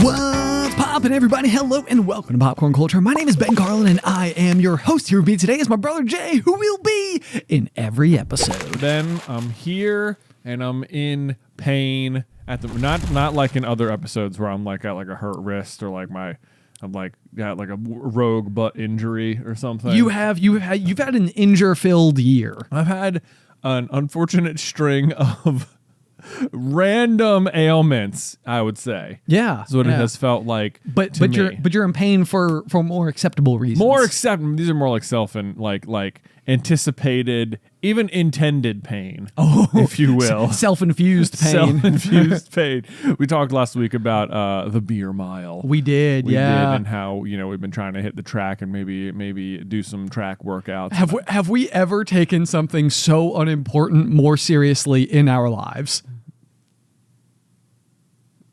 What's poppin', everybody? Hello and welcome to Popcorn Culture. My name is Ben Carlin and I am your host. Here with me today is my brother Jay, who will be in every episode. Ben, I'm here and I'm in pain at the not like in other episodes where I'm like got like a hurt wrist or like I'm like got like a rogue butt injury or something. You've had an injure-filled year. I've had an unfortunate string of random ailments, I would say. Yeah, that's what it has felt like. But you're in pain for more acceptable reasons. These are more like like anticipated, even intended pain, if you will. Self-infused pain. Self-infused pain. We talked last week about the beer mile. We did, and how we've been trying to hit the track and maybe do some track workouts. Have we ever taken something so unimportant more seriously in our lives?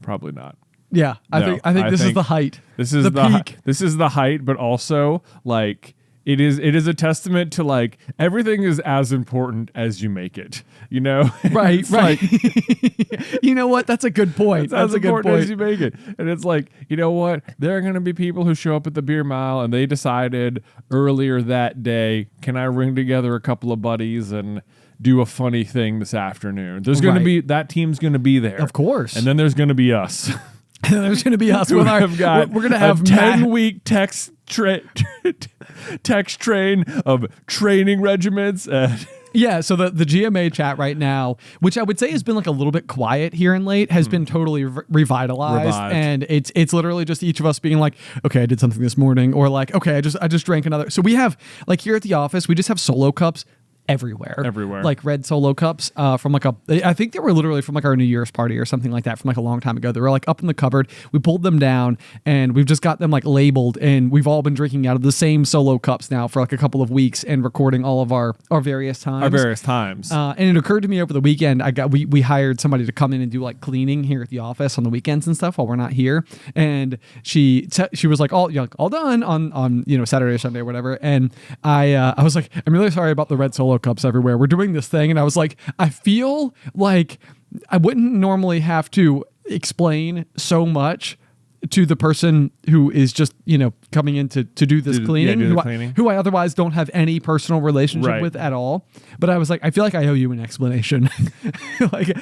Probably not. Yeah, I think this is the height. This is the peak. This is the height, but also like it is a testament to like everything is as important as you make it. Right. You know what? That's a good point. That's a good point. As you make it, and it's like, you know what? There are going to be people who show up at the beer mile and they decided earlier that day, can I ring together a couple of buddies and do a funny thing this afternoon? There's going to be that team's going to be there, of course, and then there's going to be us. There's going to be us with we're going to have 10-week text train of training regiments. Yeah, so the GMA chat right now, which I would say has been like a little bit quiet here and late, has been totally revitalized. And it's literally just each of us being like, okay, I did something this morning, or like, okay, I just drank another. So we have, like, here at the office, we just have solo cups everywhere, like red solo cups from like I think they were literally from like our New Year's party or something like that from like a long time ago. They were like up in the cupboard. We pulled them down and we've just got them like labeled, and we've all been drinking out of the same solo cups now for like a couple of weeks and recording all of our various times. And it occurred to me over the weekend, we hired somebody to come in and do like cleaning here at the office on the weekends and stuff while we're not here, and she was like all done on Saturday or Sunday or whatever, and I was like, I'm really sorry about the red solo cups everywhere. We're doing this thing, and I was like, I feel like I wouldn't normally have to explain so much to the person who is just coming in to do this cleaning, who I otherwise don't have any personal relationship with at all. But I was like, I feel like I owe you an explanation, like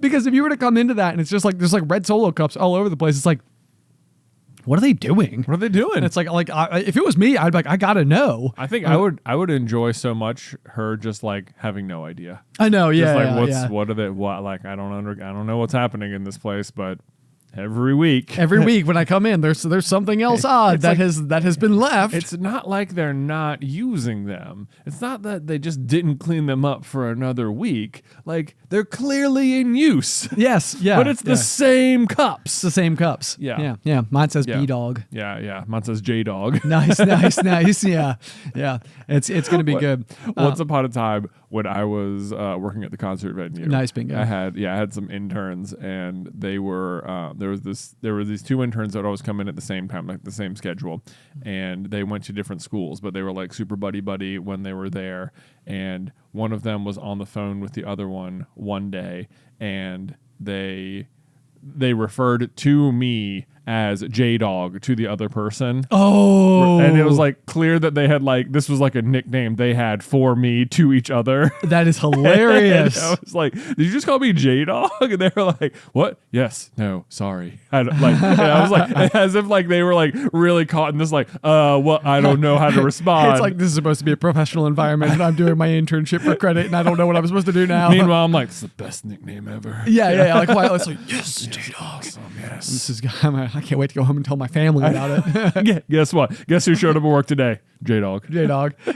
because if you were to come into that and it's just like there's like red solo cups all over the place, it's like, what are they doing? And it's like if it was me, I'd be like, I gotta know. I think I would enjoy so much her just like having no idea. I know, yeah. Just like what are they? What, like I don't know what's happening in this place, but every week when I come in, there's something else odd that has been left. It's not like they're not using them. It's not that they just didn't clean them up for another week. Like they're clearly in use. Yes, yeah. But it's the same cups. Yeah. Mine says B dog. Yeah. Mine says J dog. Nice. Yeah. It's gonna be good. Once upon a time when I was working at the concert venue, nice bingo. I had some interns, and they were there were these two interns that always come in at the same time, like the same schedule, and they went to different schools, but they were like super buddy when they were there, and one of them was on the phone with the other one day, and they referred to me as J-Dog to the other person. Oh. And it was like clear that they had like, this was like a nickname they had for me to each other. That is hilarious. I was like, did you just call me J-Dog? And they were like, what? Yes. No. Sorry. I was like, as if like they were like really caught in this like, what? I don't know how to respond. It's like, this is supposed to be a professional environment and I'm doing my internship for credit and I don't know what I'm supposed to do now. Meanwhile, I'm like, it's the best nickname ever. Yeah. Like, quietly, it's like, yes, J-Dog. Awesome, yes. This is, I can't wait to go home and tell my family about it. Guess what? Guess who showed up at work today? J-Dog.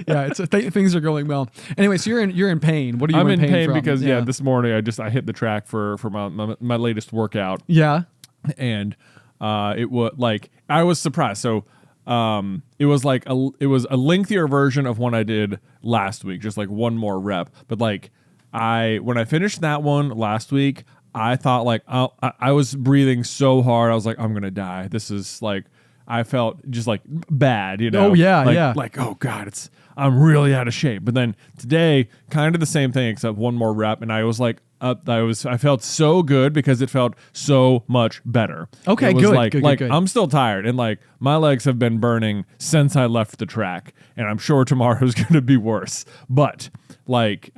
Yeah, it's things are going well. Anyway, so you're in pain. What are you I'm in pain from? Because this morning I hit the track for my latest workout. Yeah. And it was like, I was surprised. So it was a lengthier version of one I did last week, just like one more rep. But like when I finished that one last week, I thought like I was breathing so hard. I was like, I'm going to die. This is like, I felt just like bad, Oh yeah, Like, oh God, I'm really out of shape. But then today, kind of the same thing, except one more rep. And I was like, I felt so good because it felt so much better. Okay, it was good, good. I'm still tired, and like my legs have been burning since I left the track, and I'm sure tomorrow's going to be worse. But whilst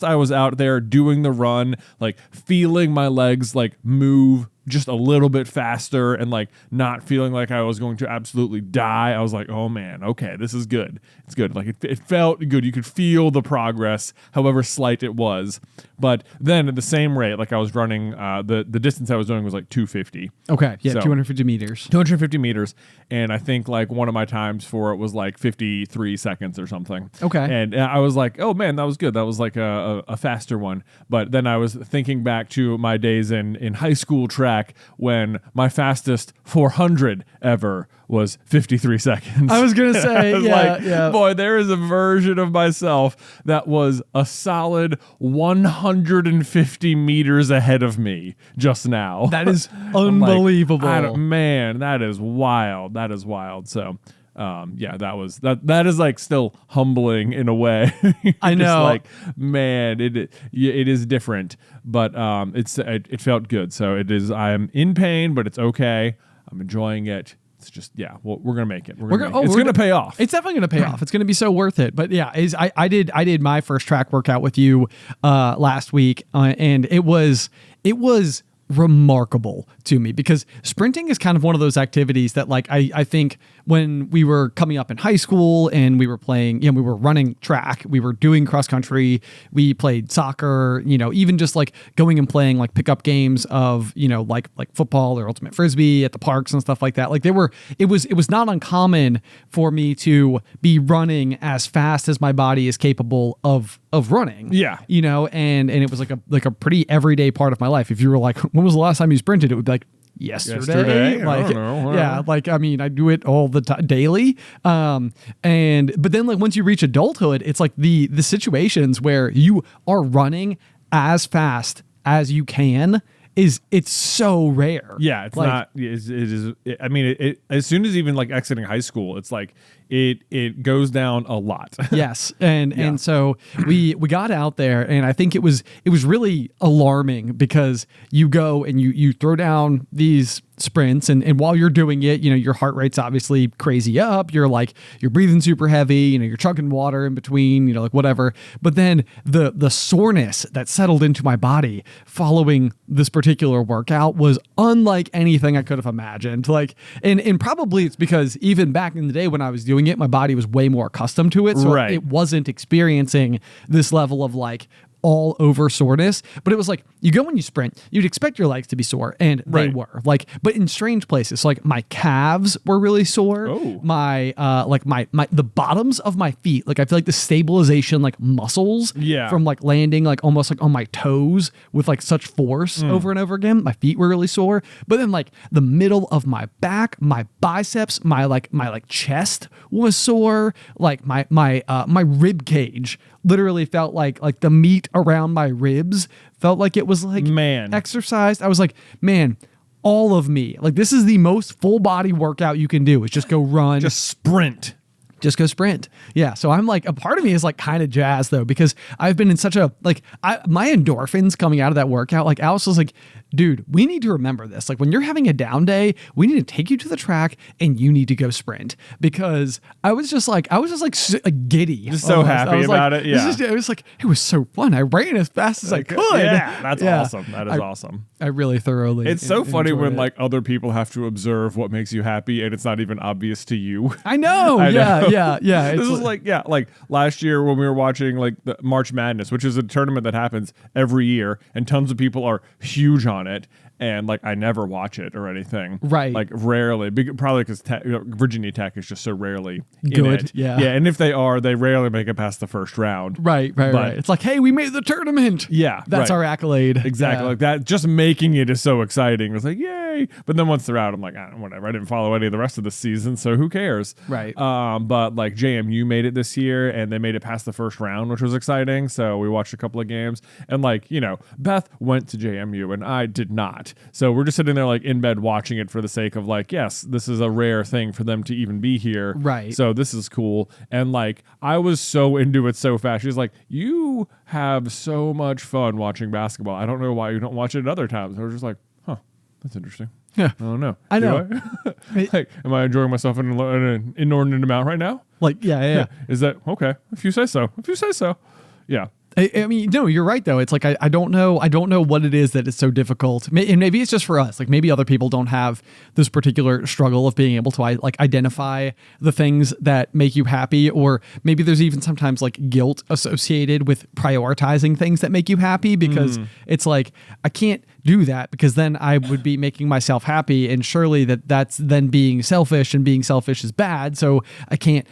I was out there doing the run, like feeling my legs like move just a little bit faster and like not feeling like I was going to absolutely die, I was like, oh man, okay, this is good. It's good. Like it felt good. You could feel the progress, however slight it was. But then at the same rate, like I was running, the distance I was doing was like 250. Okay, yeah, So, 250 meters. 250 meters. And I think like one of my times for it was like 53 seconds or something. Okay. And I was like, oh man, that was good. That was like a faster one. But then I was thinking back to my days in high school track when my fastest 400 ever was 53 seconds. I was going to say, yeah. Boy, there is a version of myself that was a solid 150 meters ahead of me just now. That is unbelievable. Man, that is wild. That is wild. So, that is like still humbling in a way. I know. Just like, man, it is different, but it felt good. So it is. I am in pain, but it's okay. I'm enjoying it. It's just, we're gonna make it. It's gonna pay off. It's definitely gonna pay off. It's gonna be so worth it. But yeah, I did my first track workout with you last week, and it was remarkable to me because sprinting is kind of one of those activities that like I think when we were coming up in high school and we were playing, we were running track, we were doing cross country, we played soccer, even just like going and playing like pickup games of, like football or ultimate frisbee at the parks and stuff like that. Like it was not uncommon for me to be running as fast as my body is capable of running. Yeah. And it was like a pretty everyday part of my life. If you were like, when was the last time you sprinted? It would be like, yesterday. Like, I don't know. Yeah. Like, I mean, I do it all the time, daily. But then like once you reach adulthood, it's like the situations where you are running as fast as you can it's so rare. Yeah. It's like, not, it is. I mean, as soon as even like exiting high school, it's like, it goes down a lot. Yes. And so we got out there, and I think it was really alarming because you go and you throw down these sprints, and while you're doing it, your heart rate's obviously crazy up. You're breathing super heavy, you're chugging water in between, like whatever. But then the soreness that settled into my body following this particular workout was unlike anything I could have imagined. Like, and probably it's because even back in the day when I was doing it, my body was way more accustomed to it. So it wasn't experiencing this level of like all over soreness. But it was like, you go and you sprint, you'd expect your legs to be sore, and they were like, but in strange places. So like my calves were really sore. Oh. My the bottoms of my feet, like I feel like the stabilization like muscles from like landing like almost like on my toes with like such force over and over again. My feet were really sore. But then like the middle of my back, my biceps, my chest was sore. Like my rib cage literally felt like the meat around my ribs felt like it was like exercised. I was like, man, all of me, like this is the most full body workout you can do is just go run, just sprint. Just go sprint. Yeah. So I'm like, a part of me is like kind of jazzed though, because I've been in such a, like my endorphins coming out of that workout, like Alice was like, dude, we need to remember this. Like when you're having a down day, we need to take you to the track and you need to go sprint, because I was just like giddy. Just so happy about it. Yeah. It was like, it was so fun. I ran as fast as I could. Yeah. That's awesome. That is awesome. I really thoroughly. It's so funny when like other people have to observe what makes you happy and it's not even obvious to you. I know. Yeah. This is like last year when we were watching like the March Madness, which is a tournament that happens every year and tons of people are huge on it, and like I never watch it or anything. Right. Like rarely, probably because Virginia Tech is just so rarely good. In it. Yeah. And if they are, they rarely make it past the first round. Right. It's like, hey, we made the tournament. Yeah. That's our accolade. Exactly. Yeah. Like that. Just making it is so exciting. It's like, yay. yay. But then once they're out, I'm like, whatever. I didn't follow any of the rest of the season, so who cares? Right. But like JMU made it this year, and they made it past the first round, which was exciting. So we watched a couple of games, and like, you know, Beth went to JMU and I did not. So we're just sitting there like in bed watching it for the sake of like, yes, this is a rare thing for them to even be here. Right. So this is cool. And like, I was so into it so fast. She's like, you have so much fun watching basketball. I don't know why you don't watch it at other times. I was just like, huh, that's interesting. Yeah. I don't know. I know. Like, am I enjoying myself in an inordinate amount right now? Like, yeah. Is that okay? If you say so. Yeah. I mean, no, you're right though. It's like I don't know what it is that is so difficult, and maybe it's just for us. Like maybe other people don't have this particular struggle of being able to like identify the things that make you happy, or maybe there's even sometimes like guilt associated with prioritizing things that make you happy because it's like I can't do that because then I would be making myself happy, and surely that's then being selfish, and being selfish is bad. So I can't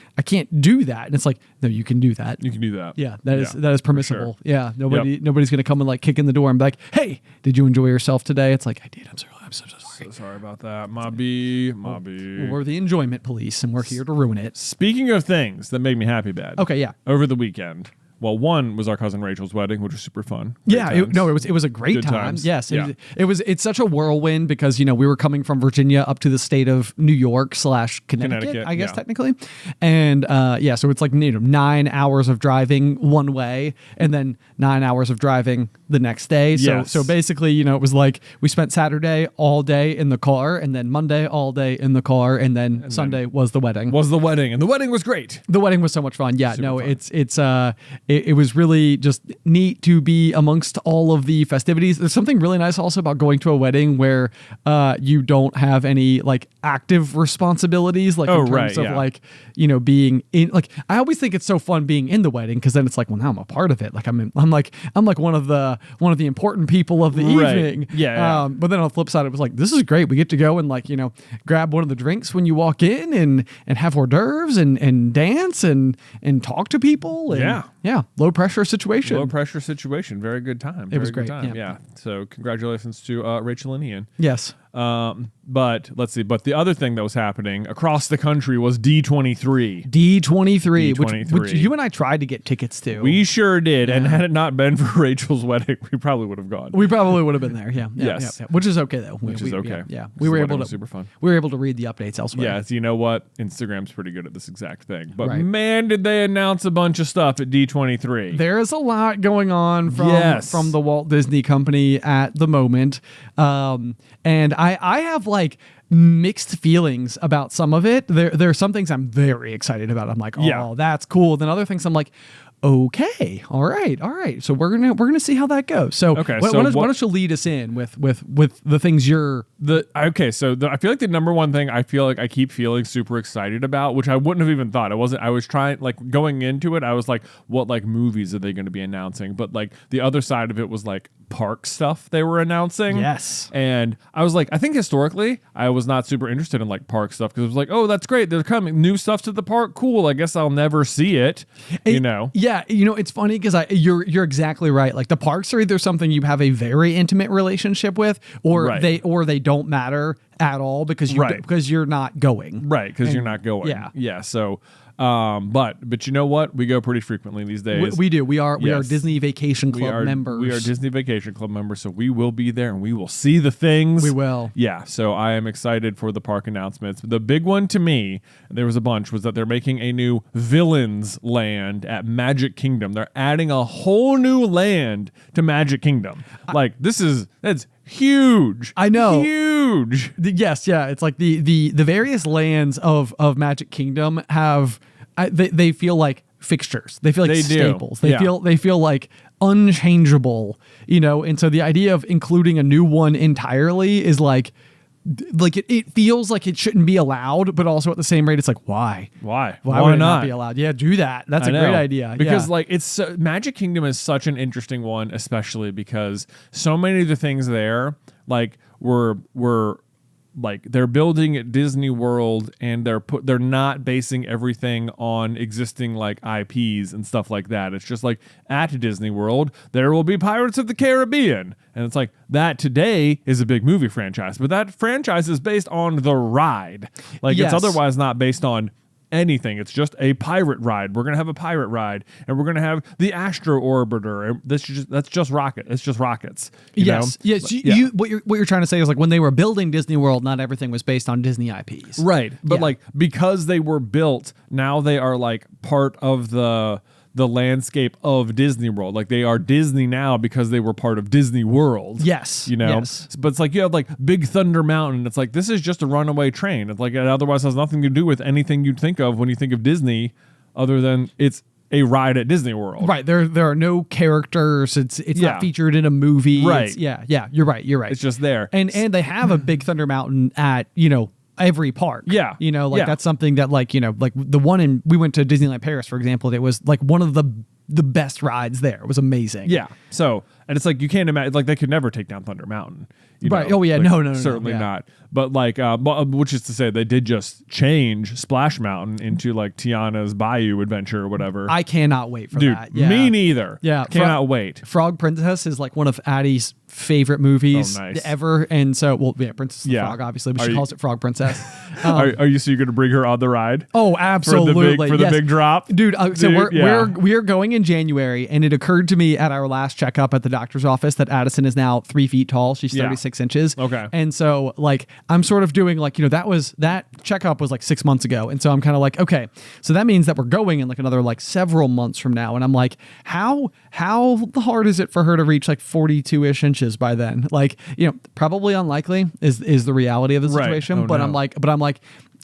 do that. And it's like, no, you can do that. You can do that. Yeah, that is permissible. Sure. Yeah, nobody's gonna come and like kick in the door and be like, "Hey, did you enjoy yourself today?" It's like, I did. I'm so sorry. So sorry about that, Mobby. We're the enjoyment police, and we're here to ruin it. Speaking of things that make me happy, bad. Okay, yeah. Over the weekend. Well, one was our cousin Rachel's wedding, which was super fun. It was a great Good time. times. Yes, Yeah. It's such a whirlwind because, you know, we were coming from Virginia up to the state of New York / Connecticut, I guess, yeah. technically. And so it's like, you know, 9 hours of driving one way and then 9 hours of driving the next day. Yes. So basically, you know, it was like we spent Saturday all day in the car, and then Monday all day in the car, and then Sunday was the wedding. And the wedding was great. The wedding was so much fun. Yeah, Super fun. It was really just neat to be amongst all of the festivities. There's something really nice also about going to a wedding where you don't have any like active responsibilities, like in terms of like, you know, being in. Like I always think it's so fun being in the wedding because then it's like, well, now I'm a part of it. Like I'm like one of the important people of the evening. Yeah. But then on the flip side, it was like, this is great. We get to go and like, you know, grab one of the drinks when you walk in and have hors d'oeuvres and dance and talk to people. And, yeah. Low pressure situation. Very good time. It was Very good great. time. Yeah. So congratulations to Rachel and Ian. Yes. But let's see. But the other thing that was happening across the country was D23. D23, which you and I tried to get tickets to. We sure did. Yeah. And had it not been for Rachel's wedding, we probably would have gone. We probably would have been there. Yeah. Yes. Yeah. Which is okay though. Which is okay. Yeah. We were able to. Super fun. We were able to read the updates elsewhere. Yeah. So you know what? Instagram's pretty good at this exact thing. But man, did they announce a bunch of stuff at D23. There is a lot going on from the Walt Disney Company at the moment. And I have like mixed feelings about some of it. There are some things I'm very excited about. I'm like, that's cool. Then other things I'm like, okay, all right. So we're gonna see how that goes. So okay, why don't you lead us in with the things I feel like the number one thing I feel like I keep feeling super excited about, which I wouldn't have even thought. I was trying, like, going into it, I was like, what like movies are they going to be announcing? But like the other side of it was like park stuff they were announcing. Yes. And I was like, I think historically I was not super interested in like park stuff because it was like, oh, that's great, they're coming new stuff to the park, cool, I guess I'll never see it. You know. Yeah, you know, it's funny because you're exactly right. Like the parks are either something you have a very intimate relationship with, or they don't matter at all because you're not going. Right, because you're not going. Yeah. So but you know what? We go pretty frequently these days. We do. We are Disney Vacation Club members. We are Disney Vacation Club members, so we will be there and we will see the things. We will. Yeah. So I am excited for the park announcements. The big one to me, there was a bunch, was that they're making a new Villains Land at Magic Kingdom. They're adding a whole new land to Magic Kingdom. That's huge. I know. Huge. Yes, yeah. It's like the various lands of Magic Kingdom have they feel like fixtures. They feel like staples. They feel like unchangeable, you know. And so the idea of including a new one entirely is like it feels like it shouldn't be allowed, but also at the same rate, it's like, why would it not be allowed? Yeah, do that. That's a great idea. Because like Magic Kingdom is such an interesting one, especially because so many of the things there like were like they're building at Disney World and they're not basing everything on existing like IPs and stuff like that. It's just like at Disney World there will be Pirates of the Caribbean, and it's like that today is a big movie franchise, but that franchise is based on the ride. Like Yes. it's otherwise not based on anything. It's just a pirate ride. We're gonna have a pirate ride, and we're gonna have the Astro Orbiter. And that's just rocket. It's just rockets. Yes. You know? Yes. What you're trying to say is like when they were building Disney World, not everything was based on Disney IPs. Right. But Yeah. like because they were built, now they are like part of the landscape of Disney World. Like they are Disney now because they were part of Disney World. Yes. You know? Yes. But it's like you have like Big Thunder Mountain. It's like this is just a runaway train. It's like it otherwise has nothing to do with anything you'd think of when you think of Disney other than it's a ride at Disney World. Right. There are no characters. It's not featured in a movie. Right. Yeah. You're right. It's just there. And they have a Big Thunder Mountain at, every park. Yeah. That's something that like the one we went to Disneyland Paris, for example, it was like one of the best rides there. It was amazing. Yeah. So, and it's like you can't imagine, like they could never take down Thunder Mountain. Right. know? Oh, yeah. Like, No, certainly yeah. not. But like, which is to say, they did just change Splash Mountain into like Tiana's Bayou Adventure or whatever. I cannot wait for Dude, that. Yeah. me neither. Yeah. Cannot wait. Frog Princess is like one of Addie's favorite movies nice. ever. And so, Princess and the Frog, obviously, but she calls it Frog Princess. Are you going to bring her on the ride? Oh, absolutely. For the big drop? Dude, so we're going in January, and it occurred to me at our last checkup at the doctor's office that Addison is now 3 feet tall. She's 36 inches. Okay. And so like I'm sort of doing like, that checkup was like 6 months ago. And so I'm kind of like, okay, so that means that we're going in like another like several months from now. And I'm like, how hard is it for her to reach like 42-ish inches by then? Like, probably unlikely is the reality of the situation. Right. I'm like,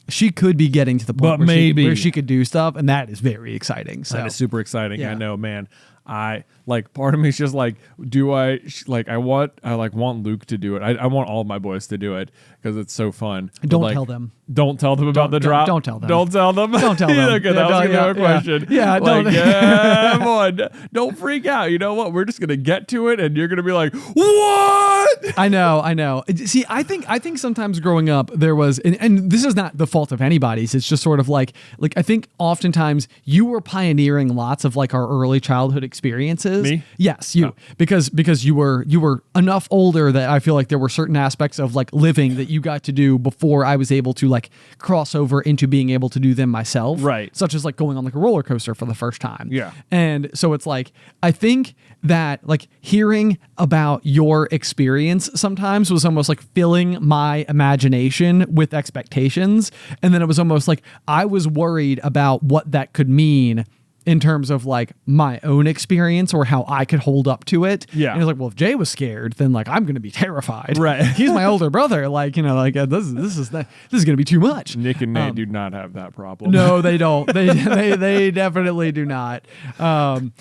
she could be getting to the point where she could do stuff, and that is very exciting. So That is super exciting. Yeah. I know, man. I like part of me is just like, I want Luke to do it. I want all of my boys to do it because it's so fun. Don't tell them. Don't tell them about the drop. Don't tell them. Don't tell them. Don't tell them. Okay, that was gonna be a question. Yeah, like, come on, don't freak out. You know what? We're just gonna get to it, and you're gonna be like, what? I know. See, I think sometimes growing up there was, and this is not the fault of anybody's. It's just sort of like I think oftentimes you were pioneering lots of like our early childhood experiences. Me? Yes, you. Because you were enough older that I feel like there were certain aspects of like living that you got to do before I was able to like cross over into being able to do them myself. Right. Such as like going on like a roller coaster for the first time. Yeah. And so it's like, I think that like hearing about your experience sometimes was almost like filling my imagination with expectations. And then it was almost like I was worried about what that could mean in terms of like my own experience or how I could hold up to it. Yeah. And it's like, well, if Jay was scared, then like I'm going to be terrified. Right. He's my older brother. Like, this is going to be too much. Nick and Nate do not have that problem. No, they don't. They definitely do not. And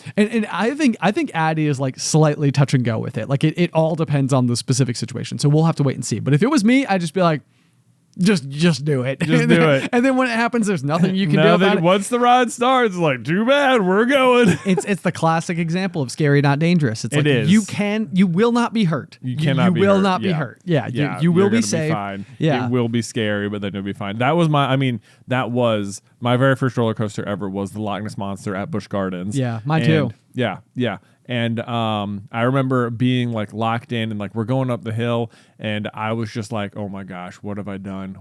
I think Addie is like slightly touch and go with it. Like it all depends on the specific situation. So we'll have to wait and see. But if it was me, I'd just be like, just do it. Just do it. And then when it happens, there's nothing you can do about it. Once the ride starts, it's like, too bad, we're going. It's the classic example of scary, not dangerous. It's like is. you will not be hurt. You cannot be will hurt. not be hurt. Yeah, you will be safe. Fine. Yeah. It will be scary, but then you'll be fine. That was my very first roller coaster ever was the Loch Ness Monster at Busch Gardens. Yeah, mine too. Yeah. And I remember being like locked in and like we're going up the hill and I was just like, oh my gosh, what have I done?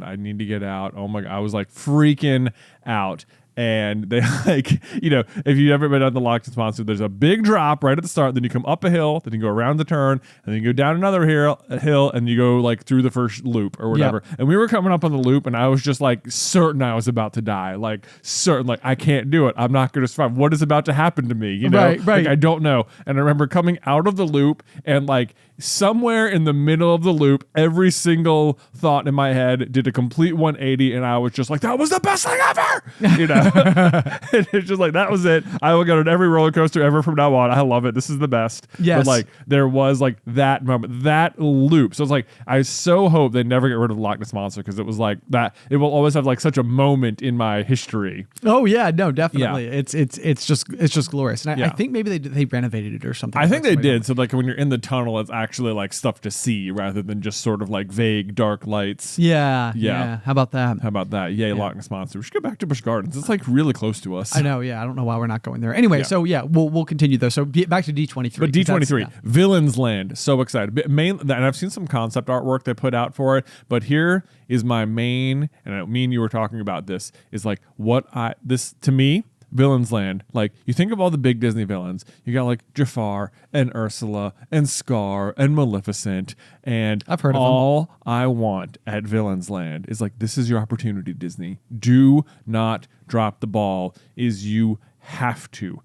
I need to get out. Oh my God. I was like freaking out. And they like, if you've ever been on the Loch Ness Monster, there's a big drop right at the start. Then you come up a hill, then you go around the turn, and then you go down another hill, and you go like through the first loop or whatever. Yep. And we were coming up on the loop, and I was just like certain I was about to die. Like certain, like I can't do it. I'm not going to survive. What is about to happen to me? Right. Like I don't know. And I remember coming out of the loop and like somewhere in the middle of the loop, every single thought in my head did a complete 180, and I was just like, that was the best thing ever. And it's just like, that was it. I will go on every roller coaster ever from now on. I love it. This is the best. Yes. But like there was like that moment, that loop. So it's like, I so hope they never get rid of the Loch Ness Monster because it was like that. It will always have like such a moment in my history. Oh yeah, no, definitely. Yeah. It's just glorious. And I Yeah. think maybe they renovated it or something. I think they did. So like when you're in the tunnel, it's actually like stuff to see rather than just sort of like vague dark lights. Yeah. How about that? Yay, Loch sponsor. We should go back to Busch Gardens. It's like really close to us. I know. Yeah, I don't know why we're not going there. Anyway, so we'll continue though. So back to D23. But D23, Villains Land, so excited. And I've seen some concept artwork they put out for it. But here is my main, and I don't mean you were talking about this, is like to me. Villains Land, like you think of all the big Disney villains, you got like Jafar and Ursula and Scar and Maleficent, and I've heard of all I want at Villains Land is like, this is your opportunity, Disney. Do not drop the ball. You have to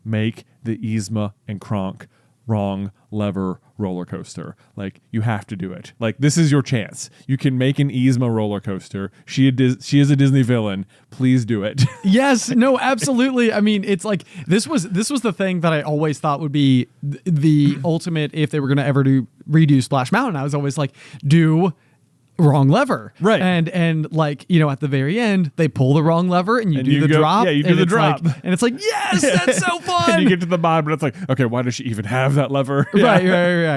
make the Yzma and Kronk wrong lever roller coaster. Like, you have to do it. Like, this is your chance. You can make an Yzma roller coaster. She is a Disney villain. Please do it. Yes, no, absolutely. I mean, it's like this was the thing that I always thought would be the ultimate if they were going to ever redo Splash Mountain. I was always like, do wrong lever, right? And like, you know, at the very end they pull the wrong lever and you do the drop. Yeah, you do the drop, and it's like, yes, that's so fun. And you get to the bottom, but it's like, okay, why does she even have that lever? Right.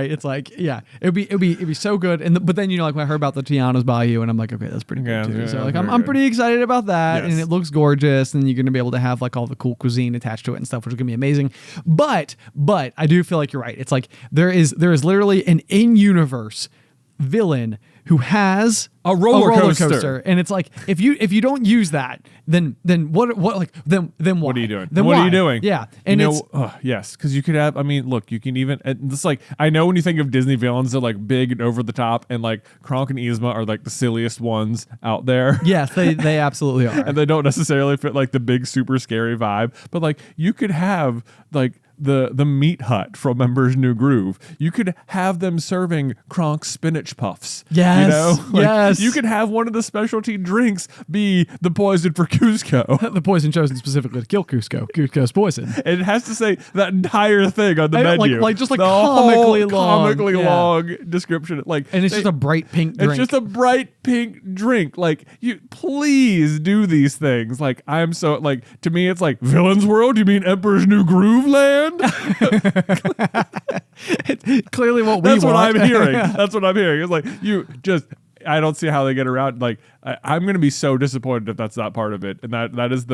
It's like, yeah, it'd be so good. But then, you know, like when I heard about the Tiana's Bayou, and I'm like, okay, that's pretty good too. So like, I'm pretty excited about that, and it looks gorgeous, and you're gonna be able to have like all the cool cuisine attached to it and stuff, which is gonna be amazing. But I do feel like you're right. It's like there is literally an in-universe villain who has a roller coaster. And it's like, if you don't use that, then what why? What are you doing? Then what why? are you doing? Yeah. And yes, because you could have, I mean, look, you can even, this like, I know when you think of Disney villains, they're like big and over the top, and like Kronk and Yzma are like the silliest ones out there. Yes, they absolutely are. And they don't necessarily fit like the big super scary vibe, but like you could have like the meat hut from Emperor's New Groove. You could have them serving Kronk spinach puffs. Yes. You know? Like, yes. You could have one of the specialty drinks be the poison for Cusco. The poison chosen specifically to kill Cusco. Cusco's poison. And it has to say that entire thing on the menu. Like just like the comically long description. Like, and it's just a bright pink drink. It's just a bright pink drink. Like, you please do these things. Like, I'm so, like, to me it's like, Villain's World? You mean Emperor's New Groove Land? It's clearly what we That's want. what I'm hearing. That's what I'm hearing. It's like, I don't see how they get around. Like, I'm going to be so disappointed if that's not part of it. And that is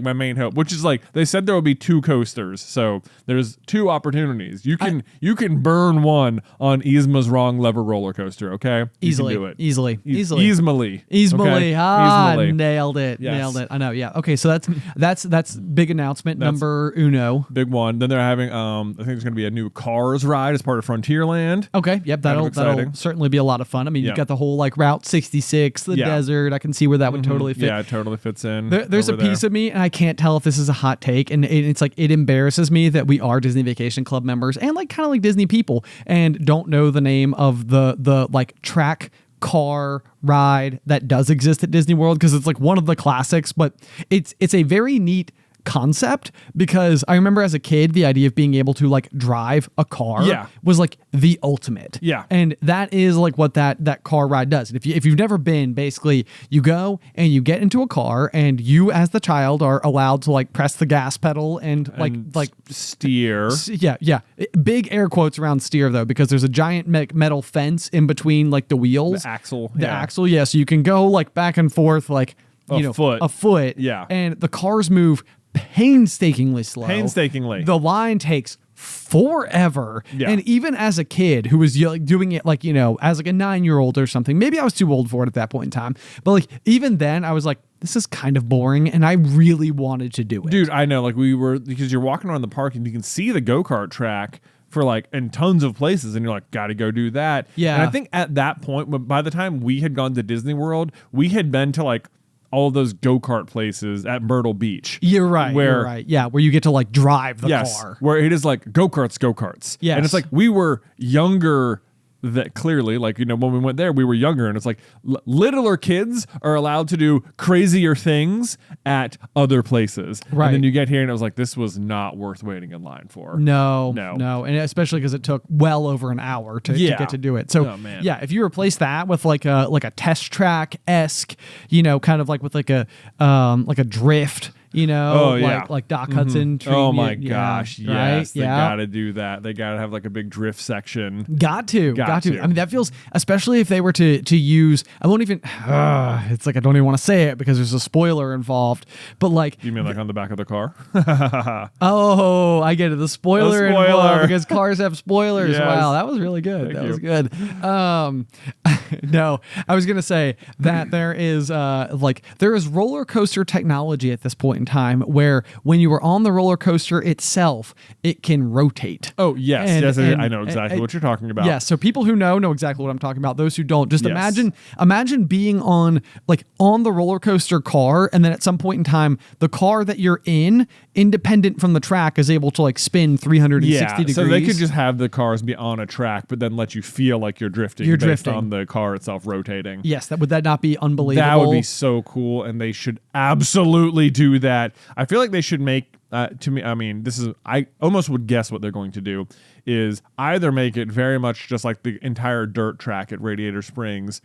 my main hope, which is like, they said there will be 2 coasters. So there's 2 opportunities. You can burn one on Yzma's wrong lever roller coaster. Okay. Easily. You can do it. Easily. Easily. Okay? Easily. Nailed it. Yes. Nailed it. I know. Yeah. Okay. So that's big announcement number uno. Big one. Then they're having, I think there's going to be a new Cars ride as part of Frontierland. Okay. Yep. That'll certainly be a lot of fun. I mean, you've got the whole like Route 66, the desert. I can see where that would totally fit. Yeah, it totally fits in. There's a piece of me, and I can't tell if this is a hot take, and it's like, it embarrasses me that we are Disney Vacation Club members and like kind of like Disney people and don't know the name of the like track car ride that does exist at Disney World, because it's like one of the classics, but it's a very neat concept, because I remember as a kid the idea of being able to like drive a car was like the ultimate. Yeah. And that is like what that car ride does. And if you've never been, basically you go and you get into a car, and you as the child are allowed to like press the gas pedal and like steer. Yeah. Big air quotes around steer though, because there's a giant metal fence in between like the wheels. The axle. The axle, yeah. So you can go like back and forth like a foot. Yeah. And the cars move painstakingly slow. The line takes forever. Yeah. And even as a kid who was like doing it like, you know, as like a 9-year-old or something, maybe I was too old for it at that point in time, but like even then I was like, this is kind of boring, and I really wanted to do it. Dude, I know, like because you're walking around the park and you can see the go-kart track for like in tons of places, and you're like, gotta go do that. Yeah. And I think at that point, by the time we had gone to Disney World, we had been to like all of those go-kart places at Myrtle Beach. You're right. Yeah, where you get to like drive the car. Where it is like go-karts. Yes. And it's like, we were younger, that clearly, like, you know, when we went there, we were younger, and it's like littler kids are allowed to do crazier things at other places. Right. And then you get here and it was like, this was not worth waiting in line for. No. And especially because it took well over an hour to get to do it. So yeah, if you replace that with like a test track-esque, you know, kind of like with like a drift, like Doc Hudson. Oh my gosh, yes, right? they gotta do that. They gotta have like a big drift section. Got to. I mean, that feels, especially if they were to use, I won't even, it's like I don't even want to say it because there's a spoiler involved, but like. You mean like on the back of the car? Oh, I get it. The spoiler involved because cars have spoilers. Yes. Wow, that was really good. That was good. No, I was gonna say that there is roller coaster technology at this point in time where when you are on the roller coaster itself, it can rotate. Oh yes, I know exactly what you're talking about. Yeah, so people who know exactly what I'm talking about. Those who don't, just imagine being on the roller coaster car, and then at some point in time, the car that you're in, independent from the track, is able to like spin 360 degrees. So they could just have the cars be on a track, but then let you feel like you're drifting based on the car itself rotating. Yes, would that not be unbelievable? That would be so cool, and they should absolutely do that. I feel like they should make, to me, I mean, I almost would guess what they're going to do is either make it very much just like the entire dirt track at Radiator Springs.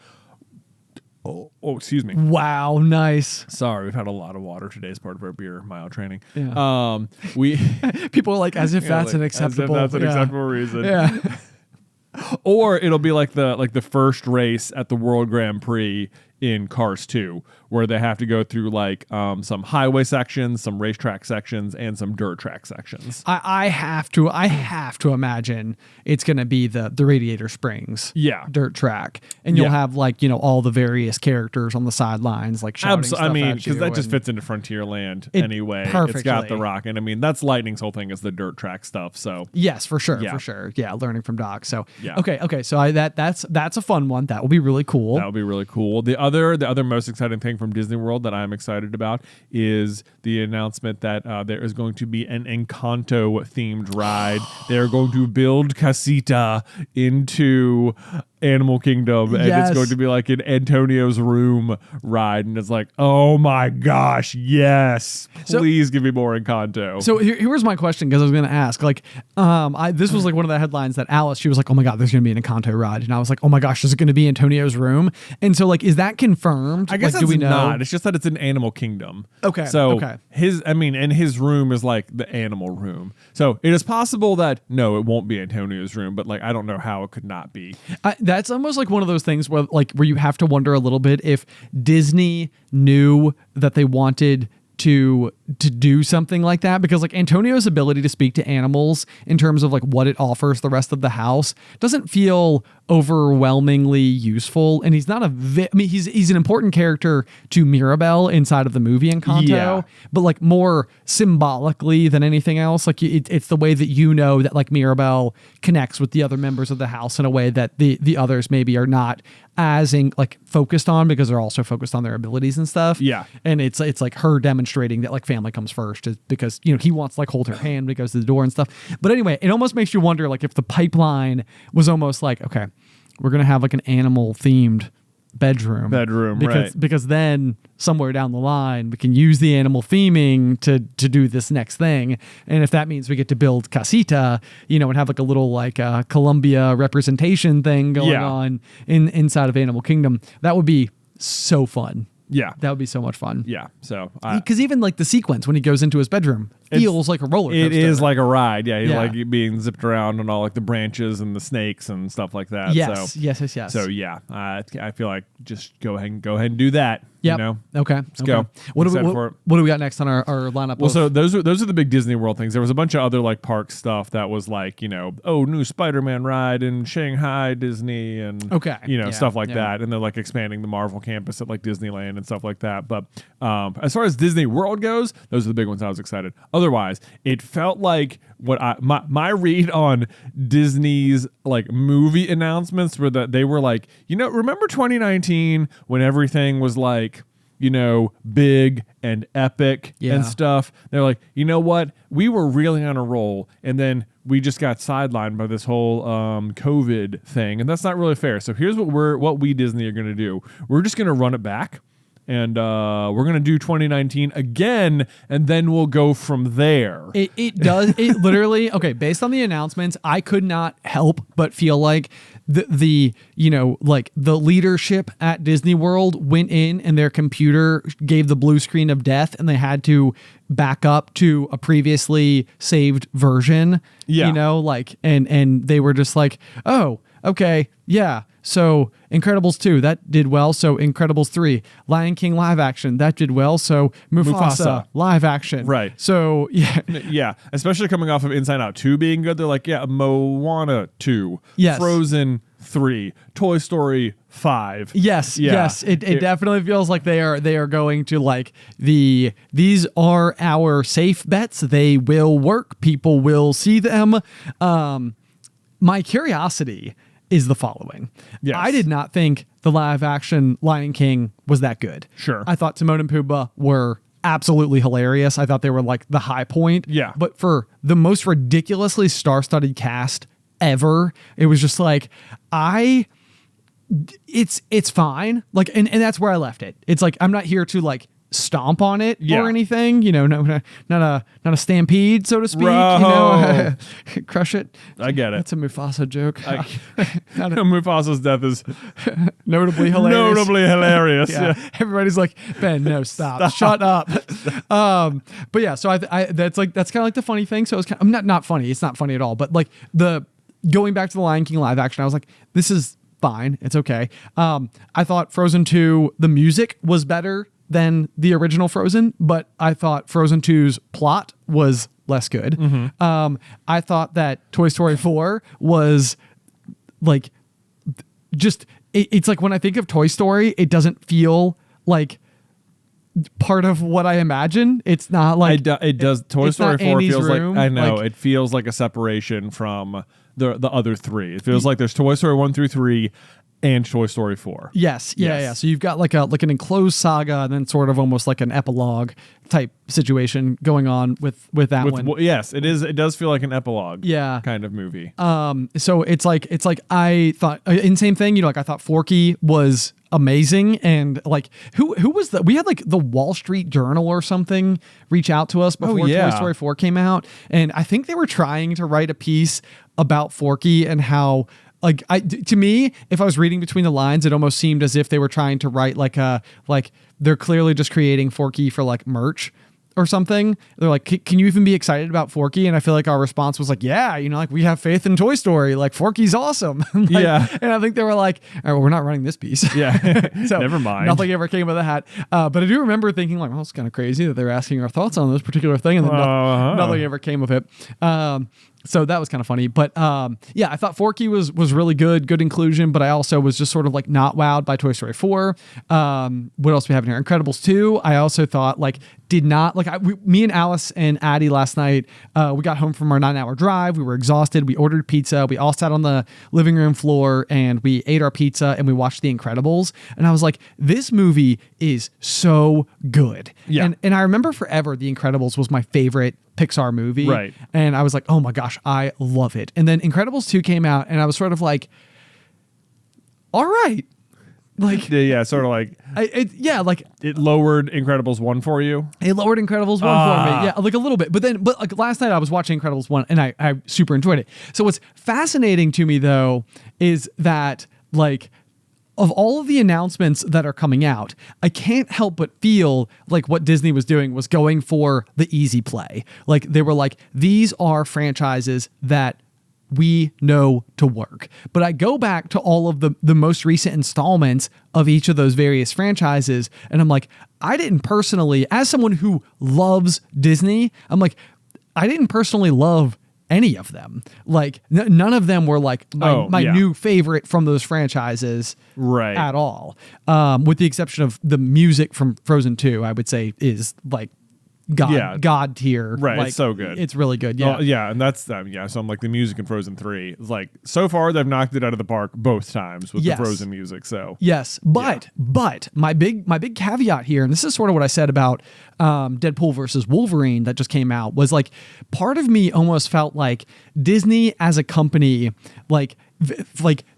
Oh, excuse me. Wow, nice. Sorry, we've had a lot of water today as part of our beer mile training. Yeah. We people are like, as if that's an acceptable. As if that's an acceptable reason. Yeah. Or it'll be like the first race at the World Grand Prix in Cars 2, where they have to go through like some highway sections, some racetrack sections, and some dirt track sections. I have to imagine it's going to be the Radiator Springs dirt track, and you'll have like all the various characters on the sidelines like shouting stuff at you. Because that just fits into Frontierland anyway. Perfectly. It's got the rock, and I mean that's Lightning's whole thing is the dirt track stuff. So yes, for sure. Yeah, learning from Doc. So okay. So that's a fun one. That will be really cool. That will be really cool. The other most exciting thing from Disney World that I'm excited about is the announcement that there is going to be an Encanto themed ride. They're going to build Casita into Animal Kingdom, and it's going to be like an Antonio's Room ride, and it's like, oh my gosh, yes, please give me more Encanto. So here's my question, because I was going to ask, like, this was like one of the headlines that Alice, she was like, oh my god, there's going to be an Encanto ride, and I was like, oh my gosh, is it going to be Antonio's Room? And so like, is that confirmed? I guess do we know? Not. It's just that it's an Animal Kingdom. Okay. So his room is like the animal room. So it is possible that no, it won't be Antonio's room, but like I don't know how it could not be. That's almost like one of those things where you have to wonder a little bit if Disney knew that they wanted to do something like that, because like Antonio's ability to speak to animals in terms of like what it offers the rest of the house doesn't feel overwhelmingly useful, and he's not he's an important character to Mirabelle inside of the movie Encanto, but like more symbolically than anything else. Like it's the way that that like Mirabelle connects with the other members of the house in a way that the others maybe are not as focused on, because they're also focused on their abilities and stuff. Yeah, and it's like her demonstrating that like family comes first, is because he wants to like hold her hand when he goes to the door and stuff. But anyway, it almost makes you wonder like if the pipeline was almost like, okay, we're gonna have like an animal themed bedroom, because then somewhere down the line we can use the animal theming to do this next thing, and if that means we get to build Casita, and have like a little like Columbia representation thing going on inside of Animal Kingdom, that would be so fun. Yeah, that would be so much fun. Yeah, so because even like the sequence when he goes into his bedroom feels like a roller coaster. It is like a ride. Yeah, he's like being zipped around on all like the branches and the snakes and stuff like that. Yes. So yeah, I feel like just go ahead and do that. Yeah. Okay. Let's go. What do we got next on our lineup? Well, so those are the big Disney World things. There was a bunch of other like park stuff that was like new Spider-Man ride in Shanghai Disney and stuff like that, and they're like expanding the Marvel campus at like Disneyland and stuff like that. But as far as Disney World goes, those are the big ones I was excited. Otherwise, it felt like my read on Disney's like movie announcements were that they were like, remember 2019 when everything was like, big and epic and stuff. They're like, you know what? We were really on a roll, and then we just got sidelined by this whole COVID thing, and that's not really fair. So here's what we Disney are going to do. We're just going to run it back. And we're going to do 2019 again, and then we'll go from there. It does. It literally, okay, based on the announcements, I could not help but feel like the you know, like the leadership at Disney World went in and their computer gave the blue screen of death and they had to back up to a previously saved version. Yeah. You know, like, and they were just like, oh, okay, yeah. So Incredibles 2, that did well. So Incredibles 3, Lion King live action, that did well. So Mufasa. Live action. Right. So yeah. Yeah. Especially coming off of Inside Out 2 being good. They're like, yeah, Moana 2. Yes. Frozen 3. Toy Story 5. Yes. Yeah. Yes. It definitely feels like they are going to like these are our safe bets. They will work. People will see them. My curiosity is the following. Yes. I did not think the live action Lion King was that good. Sure. I thought Timon and Pumbaa were absolutely hilarious. I thought they were like the high point. Yeah. But for the most ridiculously star-studded cast ever, it was just like, it's fine. Like, and that's where I left it. It's like, I'm not here to like stomp on it or anything, you know, not a stampede, so to speak, Bro. you know, crush it. I get it. That's a Mufasa joke. Mufasa's death is notably hilarious. notably hilarious. Yeah. Everybody's like, Ben, no, stop. Shut up. But yeah, so I that's kind of like the funny thing. So it's kind of, not funny. It's not funny at all. But like going back to the Lion King live action, I was like, this is fine. It's okay. I thought Frozen 2, the music was better than the original Frozen, but I thought Frozen 2's plot was less good. Mm-hmm. I thought that Toy Story 4 was like just it's like when I think of Toy Story, it doesn't feel like part of what I imagine. It's not like it does. Toy Story 4 Andy's feels room. like, I know, Like, it feels like a separation from the other three. It feels like there's Toy Story 1 through 3 and Toy Story 4. Yes. Yeah. So you've got like an enclosed saga and then sort of almost like an epilogue type situation going on with that one. Yes, it is. It does feel like an epilogue. Yeah. Kind of movie. So it's like I thought, and same thing, you know, like I thought Forky was amazing, and like who was that? We had like the Wall Street Journal or something reach out to us before Toy Story 4 came out, and I think they were trying to write a piece about Forky and how, like, to me, if I was reading between the lines, it almost seemed as if they were trying to write like they're clearly just creating Forky for like merch or something. They're like, can you even be excited about Forky? And I feel like our response was like, yeah, you know, like we have faith in Toy Story. Like Forky's awesome. Yeah. And I think they were like, all right, well, we're not running this piece. Yeah. So never mind. Nothing ever came of that. But I do remember thinking like, well, it's kind of crazy that they're asking our thoughts on this particular thing. And then nothing ever came of it. So that was kind of funny. But yeah, I thought Forky was really good inclusion, but I also was just sort of like not wowed by Toy Story 4. What else do we have in here? Incredibles 2, I also thought like did not, like me and Alice and Addie last night, we got home from our 9-hour drive. We were exhausted. We ordered pizza. We all sat on the living room floor and we ate our pizza and we watched The Incredibles. And I was like, this movie is so good. Yeah. And I remember forever The Incredibles was my favorite Pixar movie. Right. And I was like, oh my gosh, I love it. And then Incredibles 2 came out and I was sort of like, all right. Like, yeah, sort of like, it lowered Incredibles 1 for you. It lowered Incredibles 1 for me. Yeah, like a little bit. But like last night I was watching Incredibles 1 and I super enjoyed it. So what's fascinating to me though is that like of all of the announcements that are coming out, I can't help but feel like what Disney was doing was going for the easy play. Like they were like, these are franchises that we know to work. But I go back to all of the most recent installments of each of those various franchises, and I'm like, I didn't personally, as someone who loves Disney, I'm like, I didn't personally love any of them. Like none of them were like my new favorite from those franchises right at all. With the exception of the music from Frozen 2, I would say is like God tier. Right. Like, it's so good. It's really good. Yeah. Yeah. And that's, so I'm like the music in Frozen 3 is like, so far they've knocked it out of the park both times with the Frozen music. So yes. But my big caveat here, and this is sort of what I said about Deadpool versus Wolverine that just came out, was like part of me almost felt like Disney as a company, like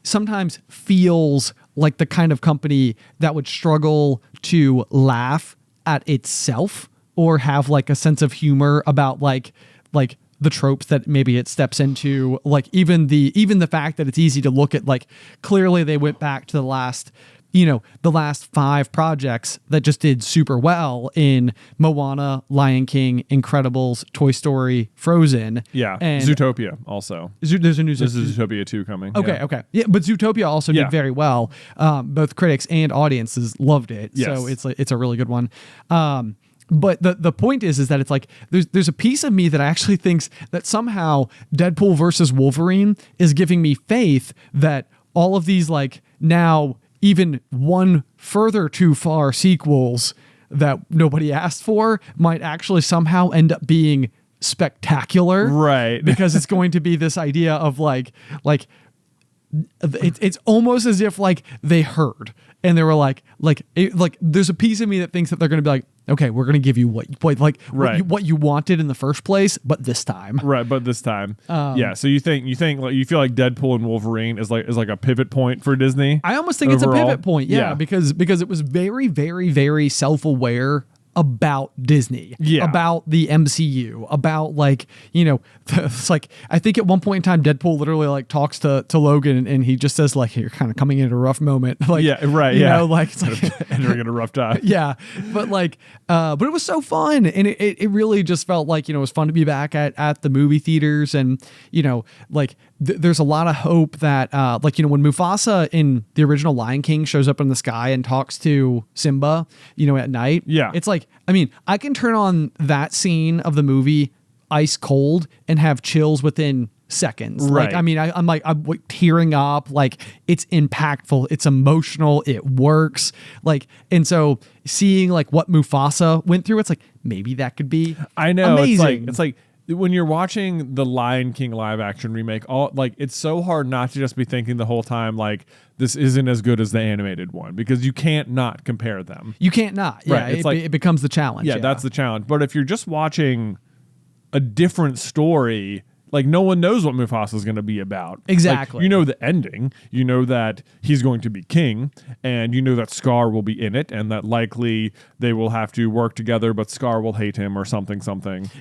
sometimes feels like the kind of company that would struggle to laugh at itself or have like a sense of humor about like the tropes that maybe it steps into, like even the fact that it's easy to look at, like clearly they went back to the last 5 projects that just did super well in Moana, Lion King, Incredibles, Toy Story, Frozen. Yeah. And Zootopia also. There's a new This is Zootopia 2 coming. Okay, yeah. okay. Yeah, but Zootopia also did very well. Both critics and audiences loved it. Yes. So it's a really good one. But the point is that it's like there's a piece of me that actually thinks that somehow Deadpool versus Wolverine is giving me faith that all of these like now even one further too far sequels that nobody asked for might actually somehow end up being spectacular. Right. Because it's going to be this idea of like it's almost as if like they heard and they were like there's a piece of me that thinks that they're going to be like, okay, we're going to give you what you wanted in the first place, but this time. Right, but this time. Yeah, so you think like you feel like Deadpool and Wolverine is like a pivot point for Disney? I almost think overall? It's a pivot point, yeah. because it was very, very, very self-aware about Disney, about the MCU, about like, it's like, I think at one point in time, Deadpool literally like talks to Logan and he just says like, you're kind of coming in at a rough moment. Like, yeah, right. You know, like it's like entering in a rough time. Yeah. But like, but it was so fun. And it really just felt like, it was fun to be back at the movie theaters. And, like there's a lot of hope that like, when Mufasa in the original Lion King shows up in the sky and talks to Simba, at night. Yeah. It's like, I mean, I can turn on that scene of the movie ice cold and have chills within seconds. Right. Like, I mean, I'm tearing up. Like, it's impactful. It's emotional. It works. Like, and so seeing like what Mufasa went through, it's like maybe that could be. I know. Amazing. It's like when you're watching the Lion King live action remake, it's so hard not to just be thinking the whole time like this isn't as good as the animated one, because you can't not compare them. You can't not. Yeah, right. It becomes the challenge. Yeah, that's the challenge. But if you're just watching a different story, like no one knows what Mufasa is going to be about. Exactly. Like, you know the ending. You know that he's going to be king, and you know that Scar will be in it, and that likely they will have to work together, but Scar will hate him or something.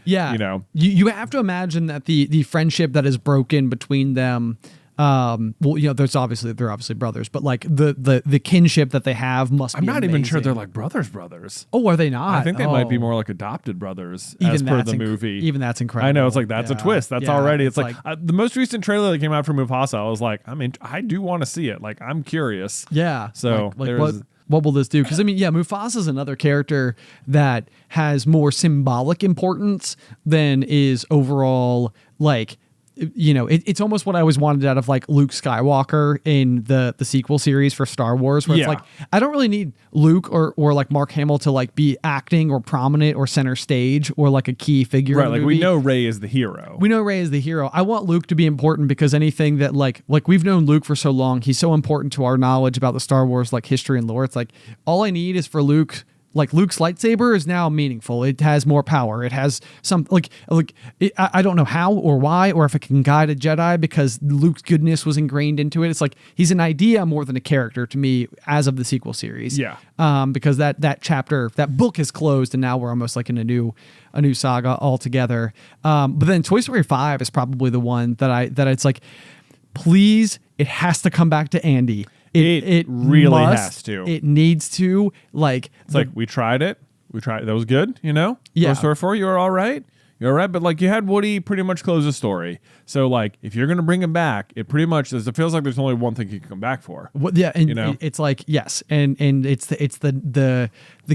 Yeah. You have to imagine that the friendship that is broken between them. They're obviously brothers, but like the kinship that they have must be I'm not amazing. even sure they're like brothers. Oh, are they not? I think they might be more like adopted brothers, even as per the movie. Even that's incredible. I know, it's like that's a twist. That's already. It's like the most recent trailer that came out for Mufasa. I was like, I mean, I do want to see it. Like, I'm curious. Yeah. So like what will this do? Because I mean, Mufasa is another character that has more symbolic importance than is overall like. It's almost what I always wanted out of like Luke Skywalker in the sequel series for Star Wars, where it's like, I don't really need Luke or like Mark Hamill to like be acting or prominent or center stage or like a key figure. Right. In the like movie. we know Rey is the hero. I want Luke to be important because anything that like we've known Luke for so long, he's so important to our knowledge about the Star Wars like history and lore. It's like all I need is for Luke. Like Luke's lightsaber is now meaningful. It has more power. It has some I don't know how or why or if it can guide a Jedi because Luke's goodness was ingrained into it. It's like he's an idea more than a character to me as of the sequel series. Yeah. Because that book is closed and now we're almost like in a new saga altogether. But then Toy Story 5 is probably the one that it's like, please, it has to come back to Andy. It really has to. It needs to. Like it's like we tried it. That was good. Yeah. Toy Story 4, you were all right. You're all right, but like you had Woody pretty much close the story. So like if you're gonna bring him back, it pretty much it feels like there's only one thing he can come back for. And it's like yes, and it's the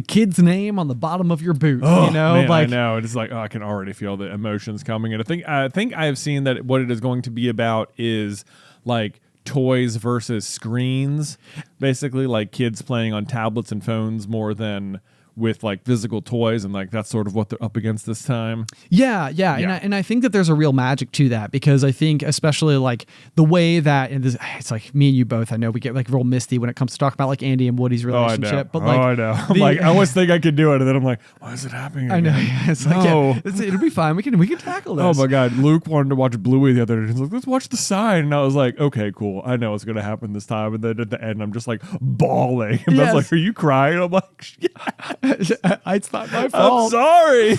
kid's name on the bottom of your boot. Man, like I know. It's like I can already feel the emotions coming, and I think I have seen that what it is going to be about is like. Toys versus screens, basically like kids playing on tablets and phones more than with like physical toys, and like that's sort of what they're up against this time. Yeah. And I think that there's a real magic to that because I think especially like the way that it's like me and you both, I know we get like real misty when it comes to talk about like Andy and Woody's relationship. I know. I'm like I always think I could do it, and then I'm like, why is it happening again? I know. It's like it'll be fine. We can tackle this. Oh my god, Luke wanted to watch Bluey the other day. He's like, let's watch The Sign, and I was like, okay, cool. I know what's gonna happen this time. And then at the end, I'm just like bawling. And that's like, are you crying? I'm like, yeah. It's not my fault. I'm sorry.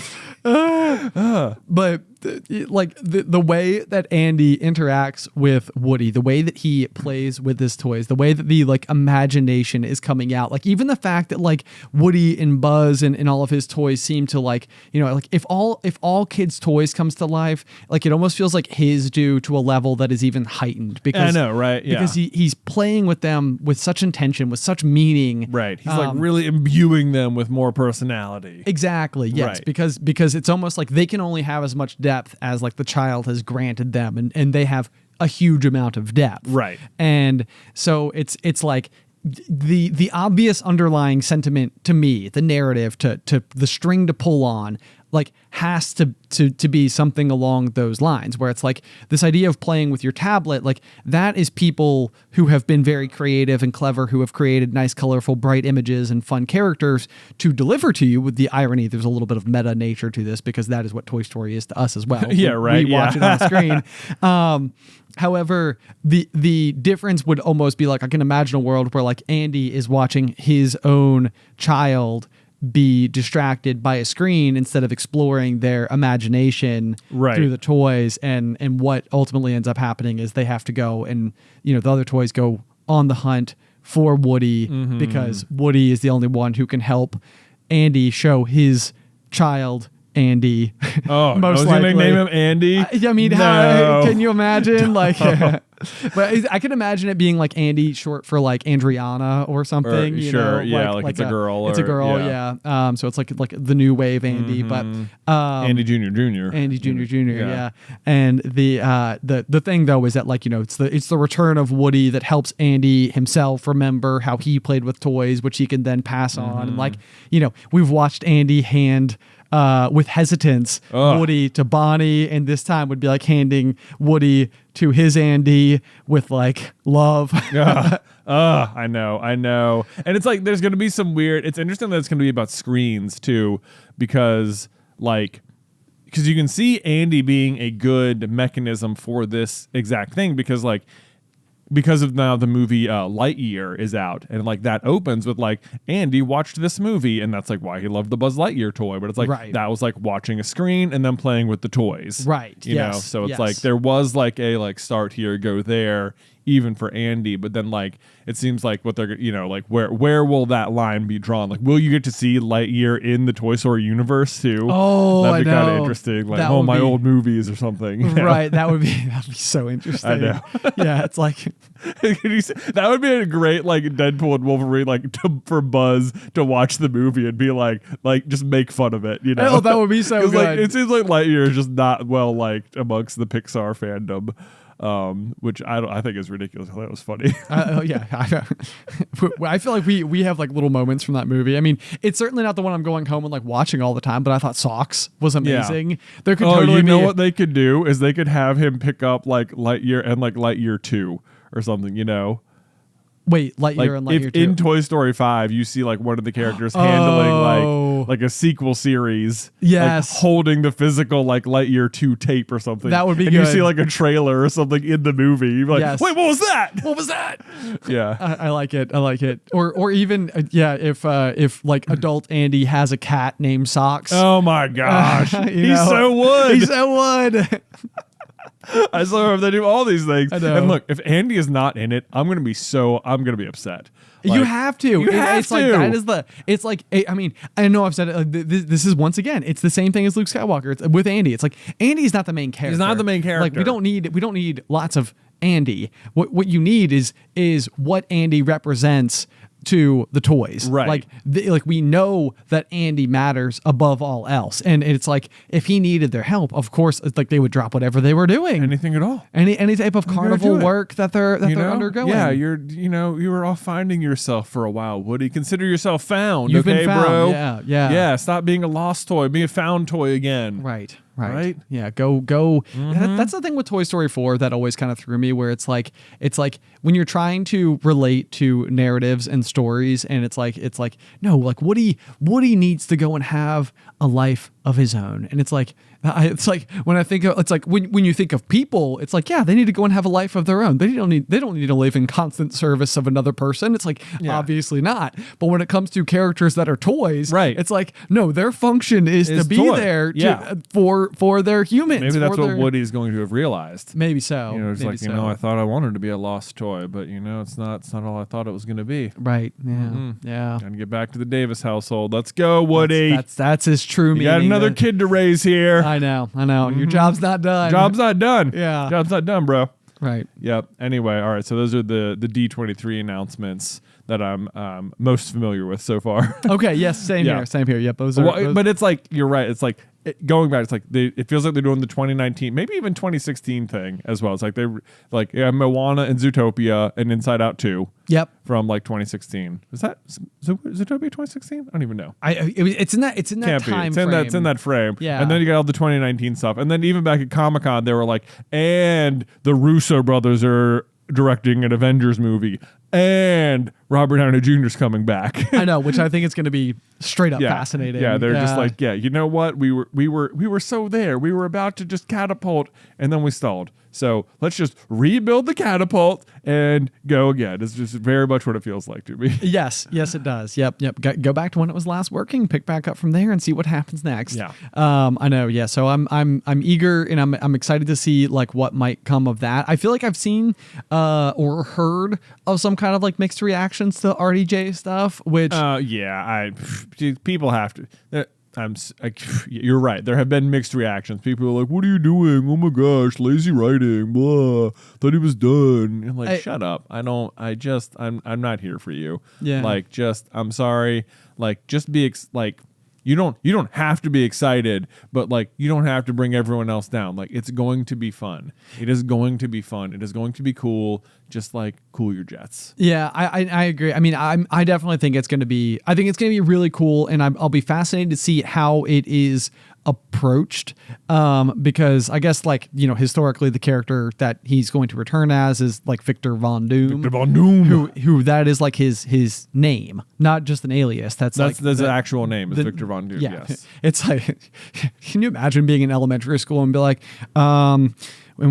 But the way that Andy interacts with Woody, the way that he plays with his toys, the way that the like imagination is coming out, like even the fact that like Woody and Buzz and all of his toys seem to like, you know, like if all kids' toys comes to life, like it almost feels like his do to a level that is even heightened because I know, right? Yeah. Because he's playing with them with such intention, with such meaning. Right. He's like really imbuing them with more personality. Exactly. Yes. Right. Because it's almost like they can only have as much depth as like the child has granted them, and they have a huge amount of depth. Right. And so it's like the obvious underlying sentiment to me, the narrative to the string to pull on, like has to be something along those lines, where it's like this idea of playing with your tablet, like that is people who have been very creative and clever, who have created nice, colorful, bright images and fun characters to deliver to you. With the irony, there's a little bit of meta nature to this because that is what Toy Story is to us as well. Yeah, right. We watch it on screen. However, the difference would almost be like, I can imagine a world where like Andy is watching his own child be distracted by a screen instead of exploring their imagination through the toys, and what ultimately ends up happening is they have to go and, you know, the other toys go on the hunt for Woody because Woody is the only one who can help Andy show his child Andy. Oh, most likely. Name him Andy? I mean, no. Can you imagine? Like, but I can imagine it being like Andy short for like Andriana or something. Or, you sure, know? yeah, like it's a girl. It's a girl, yeah. So it's like the new wave Andy, but Andy Jr. Andy Jr. Yeah. And the thing though is that, like, you know, it's the return of Woody that helps Andy himself remember how he played with toys, which he can then pass on. And like, you know, we've watched Andy hand with hesitance Woody to Bonnie, and this time would be like handing Woody to his Andy with like love. I know. And it's like there's going to be some weird, it's interesting that it's going to be about screens too, because you can see Andy being a good mechanism for this exact thing, because of now the movie Lightyear is out, and like that opens with like Andy watched this movie, and that's like why he loved the Buzz Lightyear toy, but it's like that was like watching a screen and then playing with the toys, you know, so it's like there was like a like start here, go there even for Andy, but then like it seems like what they're, you know, like where will that line be drawn? Like, will you get to see Lightyear in the Toy Story universe too? Oh, that'd be kind of interesting. Like, my old movies or something. You know? Right, that'd be so interesting. I know. Yeah, it's like that would be a great like Deadpool and Wolverine for Buzz to watch the movie and be like just make fun of it. You know, that would be so good. Like, it seems like Lightyear is just not well liked amongst the Pixar fandom. Which I think is ridiculous. That was funny. Yeah, I feel like we have like little moments from that movie. I mean, it's certainly not the one I'm going home and like watching all the time, but I thought Socks was amazing. Yeah. There could totally be what they could do is they could have him pick up like Lightyear and like Lightyear 2 or something, you know. Wait, Lightyear and Lightyear 2. In Toy Story 5, you see like one of the characters handling like a sequel series. Yes. Like, holding the physical like Lightyear 2 tape or something. That would be and good. You see like a trailer or something in the movie. You're like, yes. Wait, what was that? What was that? Yeah. I like it. Or even, if like adult Andy has a cat named Socks. Oh my gosh. He so would. I saw if they do all these things. And look, if Andy is not in it, I'm gonna be upset. Like, you have to. It's like that is the. It's like, I mean, I know I've said it. This is once again, it's the same thing as Luke Skywalker. It's with Andy. It's like Andy's not the main character. He's not the main character. Like we don't need lots of Andy. What you need is what Andy represents to the toys. Right. Like we know that Andy matters above all else, and it's like if he needed their help, of course, it's like they would drop whatever they were doing, anything at all, any type of carnival work that they're undergoing. Yeah, you were off finding yourself for a while, Woody. Consider yourself found. You've been found, bro. Yeah. Stop being a lost toy. Be a found toy again. Right. Yeah. Go. Mm-hmm. That's the thing with Toy Story 4 that always kind of threw me, where it's like when you're trying to relate to narratives and stories, and it's like no, like Woody needs to go and have a life of his own, and it's like It's like when I think of, it's like when you think of people, it's like, yeah, they need to go and have a life of their own. They don't need to live in constant service of another person. It's like, obviously not. But when it comes to characters that are toys, right, it's like, no, their function is to be there for their humans. Maybe that's what Woody's going to have realized. Maybe so. It's like, I thought I wanted to be a lost toy, but it's not all I thought it was going to be. Right. Yeah. Yeah. Gotta get back to the Davis household. Let's go, Woody. That's his true meaning. You got another kid to raise here. I know. Your job's not done. Job's not done. Yeah. Job's not done, bro. Right. Yep. Anyway, all right. So those are the D23 announcements that I'm most familiar with so far. Okay. Yes. Same here. Same here. Yep. Those. But it's like, you're right. It's like going back. It's like it feels like they're doing the 2019, maybe even 2016 thing as well. It's like they're like Moana and Zootopia and Inside Out 2. Yep. From like 2016. Is that Zootopia 2016? I don't even know. It's in that time frame. It's in that frame. Yeah. And then you got all the 2019 stuff. And then even back at Comic-Con, they were like, and the Russo brothers are directing an Avengers movie. And Robert Downey Jr. is coming back. I know, which I think is going to be straight up fascinating. Yeah, they're just like, you know what? We were so there. We were about to just catapult, and then we stalled. So let's just rebuild the catapult and go again. It's just very much what it feels like to me. Yes, it does. Yep. Go back to when it was last working, pick back up from there, and see what happens next. Yeah. I know. Yeah. So I'm eager, and I'm excited to see like what might come of that. I feel like I've seen or heard of some kind of like mixed reactions to RDJ stuff, which people have to. You're right. There have been mixed reactions. People are like, "What are you doing? Oh my gosh, lazy writing. Blah. Thought he was done." And like, shut up. I'm not here for you. Yeah. Like, I'm sorry. Like, just be you don't have to be excited, but like you don't have to bring everyone else down. Like, it's going to be fun. It is going to be fun. It is going to be cool. Just like cool your jets. Yeah, I agree. I mean, I definitely think it's going to be. I think it's going to be really cool, and I'll be fascinated to see how it is approached. Because I guess historically the character that he's going to return as is like Victor Von Doom. Victor Von Doom, who that is like his name, not just an alias. That's the actual name is Victor Von Doom. Yeah, yes. It's like, can you imagine being in elementary school and be like, when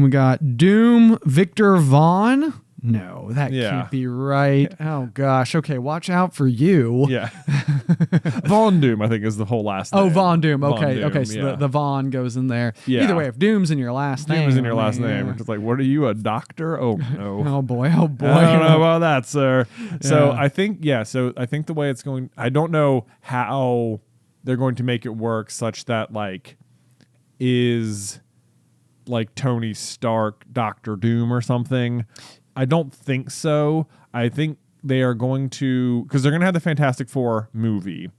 we got Doom, Victor Von. No, that can't be right. Oh gosh. Okay, watch out for you. Yeah. Von Doom, I think, is the whole last name. Oh, Von Doom. Okay. Von Doom, okay. So the Von goes in there. Yeah. Either way, if Doom's in your last name. Doom is in your last name. It's just like, what are you, a doctor? Oh no. Oh boy. I don't know about that, sir. So I think the way it's going, I don't know how they're going to make it work such that is like Tony Stark, Doctor Doom or something. I don't think so. I think they are going to, because they're going to have the Fantastic Four movie,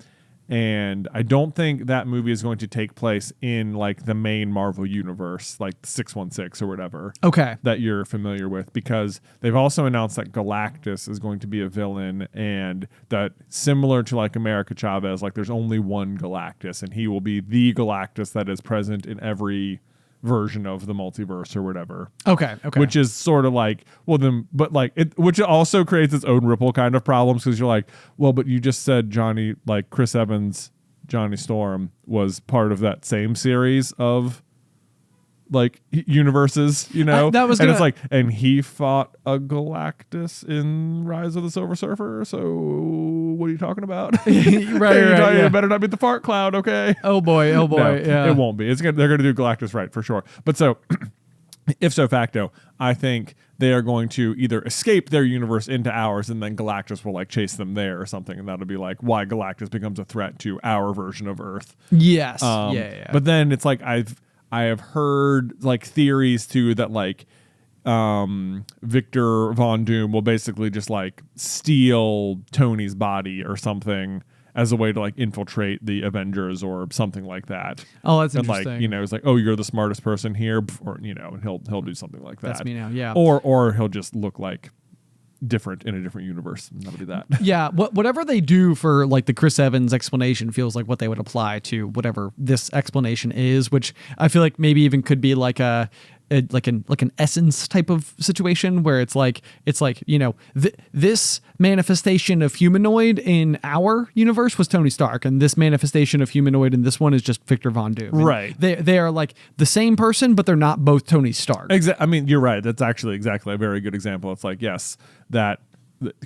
and I don't think that movie is going to take place in like the main Marvel universe, like 616 or whatever. Okay. That you're familiar with, because they've also announced that Galactus is going to be a villain, and that similar to like America Chavez, like there's only one Galactus, and he will be the Galactus that is present in every version of the multiverse or whatever. Okay. Which is sort of like, well then, but like it, which also creates its own ripple kind of problems, because you're like, well, but you just said Johnny, like Chris Evans, Johnny Storm was part of that same series of like universes, that was and it's like, and he fought a Galactus in Rise of the Silver Surfer. So what are you talking about? right. It better not be the fart cloud, okay? Oh boy. No, it won't be. They're gonna do Galactus right for sure. But so, if so facto, I think they are going to either escape their universe into ours, and then Galactus will like chase them there or something, and that'll be like why Galactus becomes a threat to our version of Earth. Yes. But then it's like I have heard like theories too that like Victor Von Doom will basically just like steal Tony's body or something as a way to like infiltrate the Avengers or something like that. Oh, that's and interesting. Like, it's like, oh, you're the smartest person here, or and he'll do something like that. That's me now. Yeah. Or he'll just look like different in a different universe, and that'll be that. Yeah, whatever they do for like the Chris Evans explanation feels like what they would apply to whatever this explanation is, which I feel like maybe even could be like like an essence type of situation where it's like this manifestation of humanoid in our universe was Tony Stark, and this manifestation of humanoid in this one is just Victor Von Doom. And right. They are like the same person, but they're not both Tony Stark. I mean, you're right. That's actually exactly a very good example. It's like, yes, that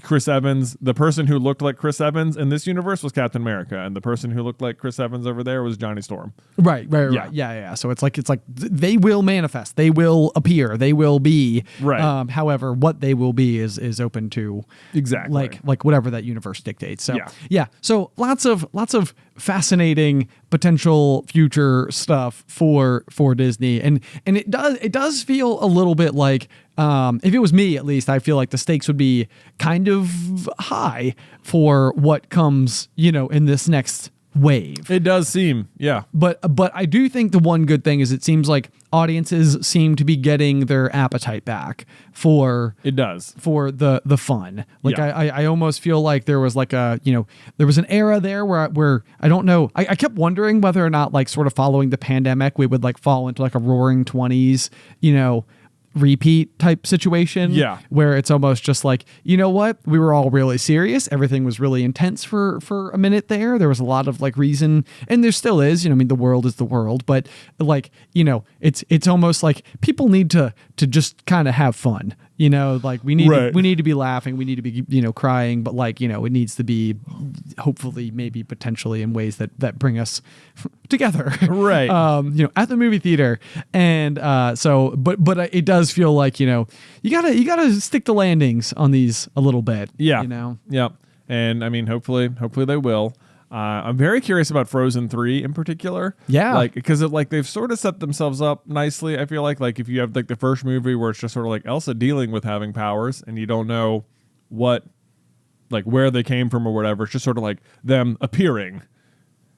Chris Evans, the person who looked like Chris Evans in this universe was Captain America, and the person who looked like Chris Evans over there was Johnny Storm. Right. Yeah. So it's like they will manifest, they will appear, they will be. Right. However, what they will be is open to exactly like whatever that universe dictates. So yeah. So lots of fascinating potential future stuff for Disney, and it does feel a little bit like. If it was me, at least, I feel like the stakes would be kind of high for what comes, in this next wave. It does seem, yeah. But I do think the one good thing is it seems like audiences seem to be getting their appetite back for the fun. Like I almost feel like there was like there was an era there where I don't know. I kept wondering whether or not like sort of following the pandemic we would like fall into like a roaring 20s, repeat type situation where it's almost just like, you know what, we were all really serious, everything was really intense for a minute there was a lot of like reason, and there still is, I mean, the world is the world, but like, it's almost like people need to just kind of have fun, like we need to be laughing, we need to be crying, but like it needs to be hopefully maybe potentially in ways that bring us together right at the movie theater. And but it does feel like you gotta stick the landings on these a little bit. And I mean hopefully they will. I'm very curious about Frozen 3 in particular. Yeah. Like, because they've sort of set themselves up nicely. I feel like if you have like the first movie where it's just sort of like Elsa dealing with having powers and you don't know where they came from or whatever. It's just sort of like them appearing.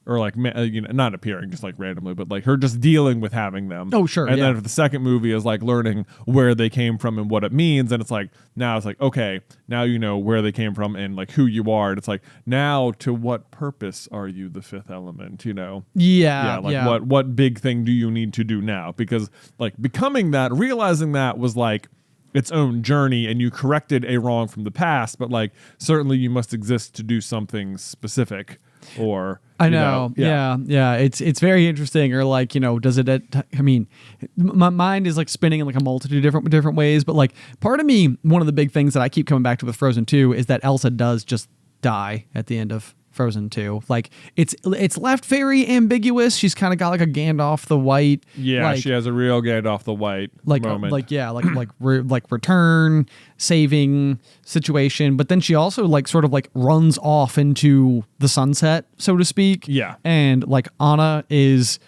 Or like, not appearing just like randomly, but like her just dealing with having them. Oh, sure. And then if the second movie is like learning where they came from and what it means, and it's like, now it's like, okay, now you know where they came from and like who you are. And it's like, now to what purpose are you the fifth element, What big thing do you need to do now? Because like becoming that, realizing that was like its own journey, and you corrected a wrong from the past, but like certainly you must exist to do something specific. Or I know. It's very interesting. Or like, does it? I mean, my mind is like spinning in like a multitude of different ways. But like, part of me, one of the big things that I keep coming back to with Frozen 2 is that Elsa does just die at the end of Frozen 2. Like it's left very ambiguous. She's kind of got like a Gandalf the White. Yeah, she has a real Gandalf the White moment. Like return saving situation, but then she also like sort of like runs off into the sunset, so to speak. Yeah. And like Anna is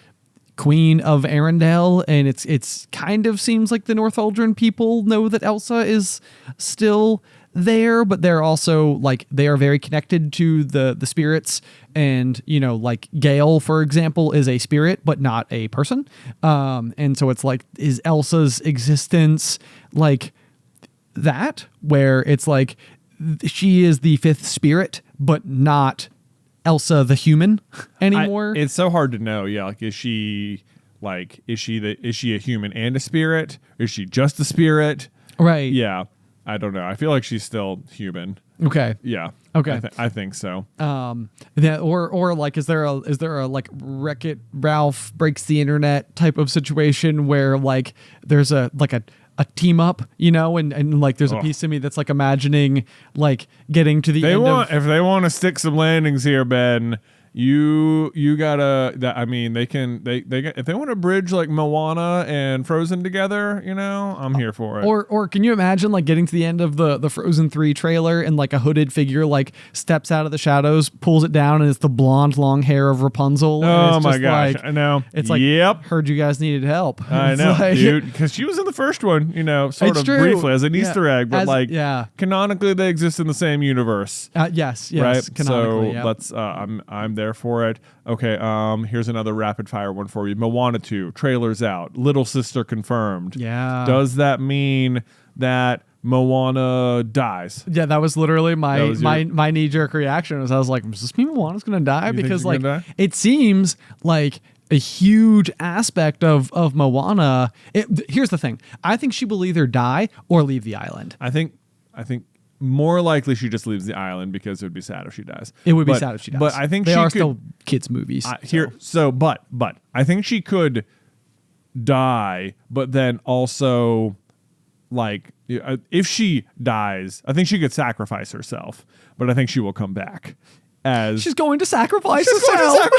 Queen of Arendelle, and it's kind of seems like the Northuldren people know that Elsa is still there, but they're also like they are very connected to the spirits, and like Gale, for example, is a spirit but not a person, and so it's like, is Elsa's existence like that, where it's like she is the fifth spirit but not Elsa the human anymore? It's so hard to know. Like is she a human and a spirit? Is she just a spirit? Right. Yeah. I don't know. I feel like she's still human. Okay. Yeah. Okay. I think so. Or like, is there a like Wreck-It Ralph breaks the internet type of situation where like there's a team up, and like there's a piece of me that's like imagining like getting to the end if they want to stick some landings here, Ben. You gotta. They can. If they want to bridge like Moana and Frozen together, I'm here for it. Or can you imagine like getting to the end of the Frozen 3 trailer and like a hooded figure like steps out of the shadows, pulls it down, and it's the blonde long hair of Rapunzel. Oh my gosh! I know. It's like, yep. Heard you guys needed help. I know, dude. Because she was in the first one, sort of briefly as an Easter egg, but canonically they exist in the same universe. Yes. Right. Canonically, so let's. I'm there for it. Okay, here's another rapid fire one for you. Moana 2, trailers out. Little sister confirmed. Yeah. Does that mean that Moana dies? Yeah, that was literally my knee-jerk reaction. I was like, does this mean Moana's gonna die? Because like it seems like a huge aspect of Moana. Here's the thing. I think she will either die or leave the island. I think more likely she just leaves the island because it would be sad if she dies. It would be sad if she dies. But I think they she are could, still kids' movies. But I think she could die, but then also, like, if she dies, I think she could sacrifice herself, but I think she will come back. She's going to sacrifice herself.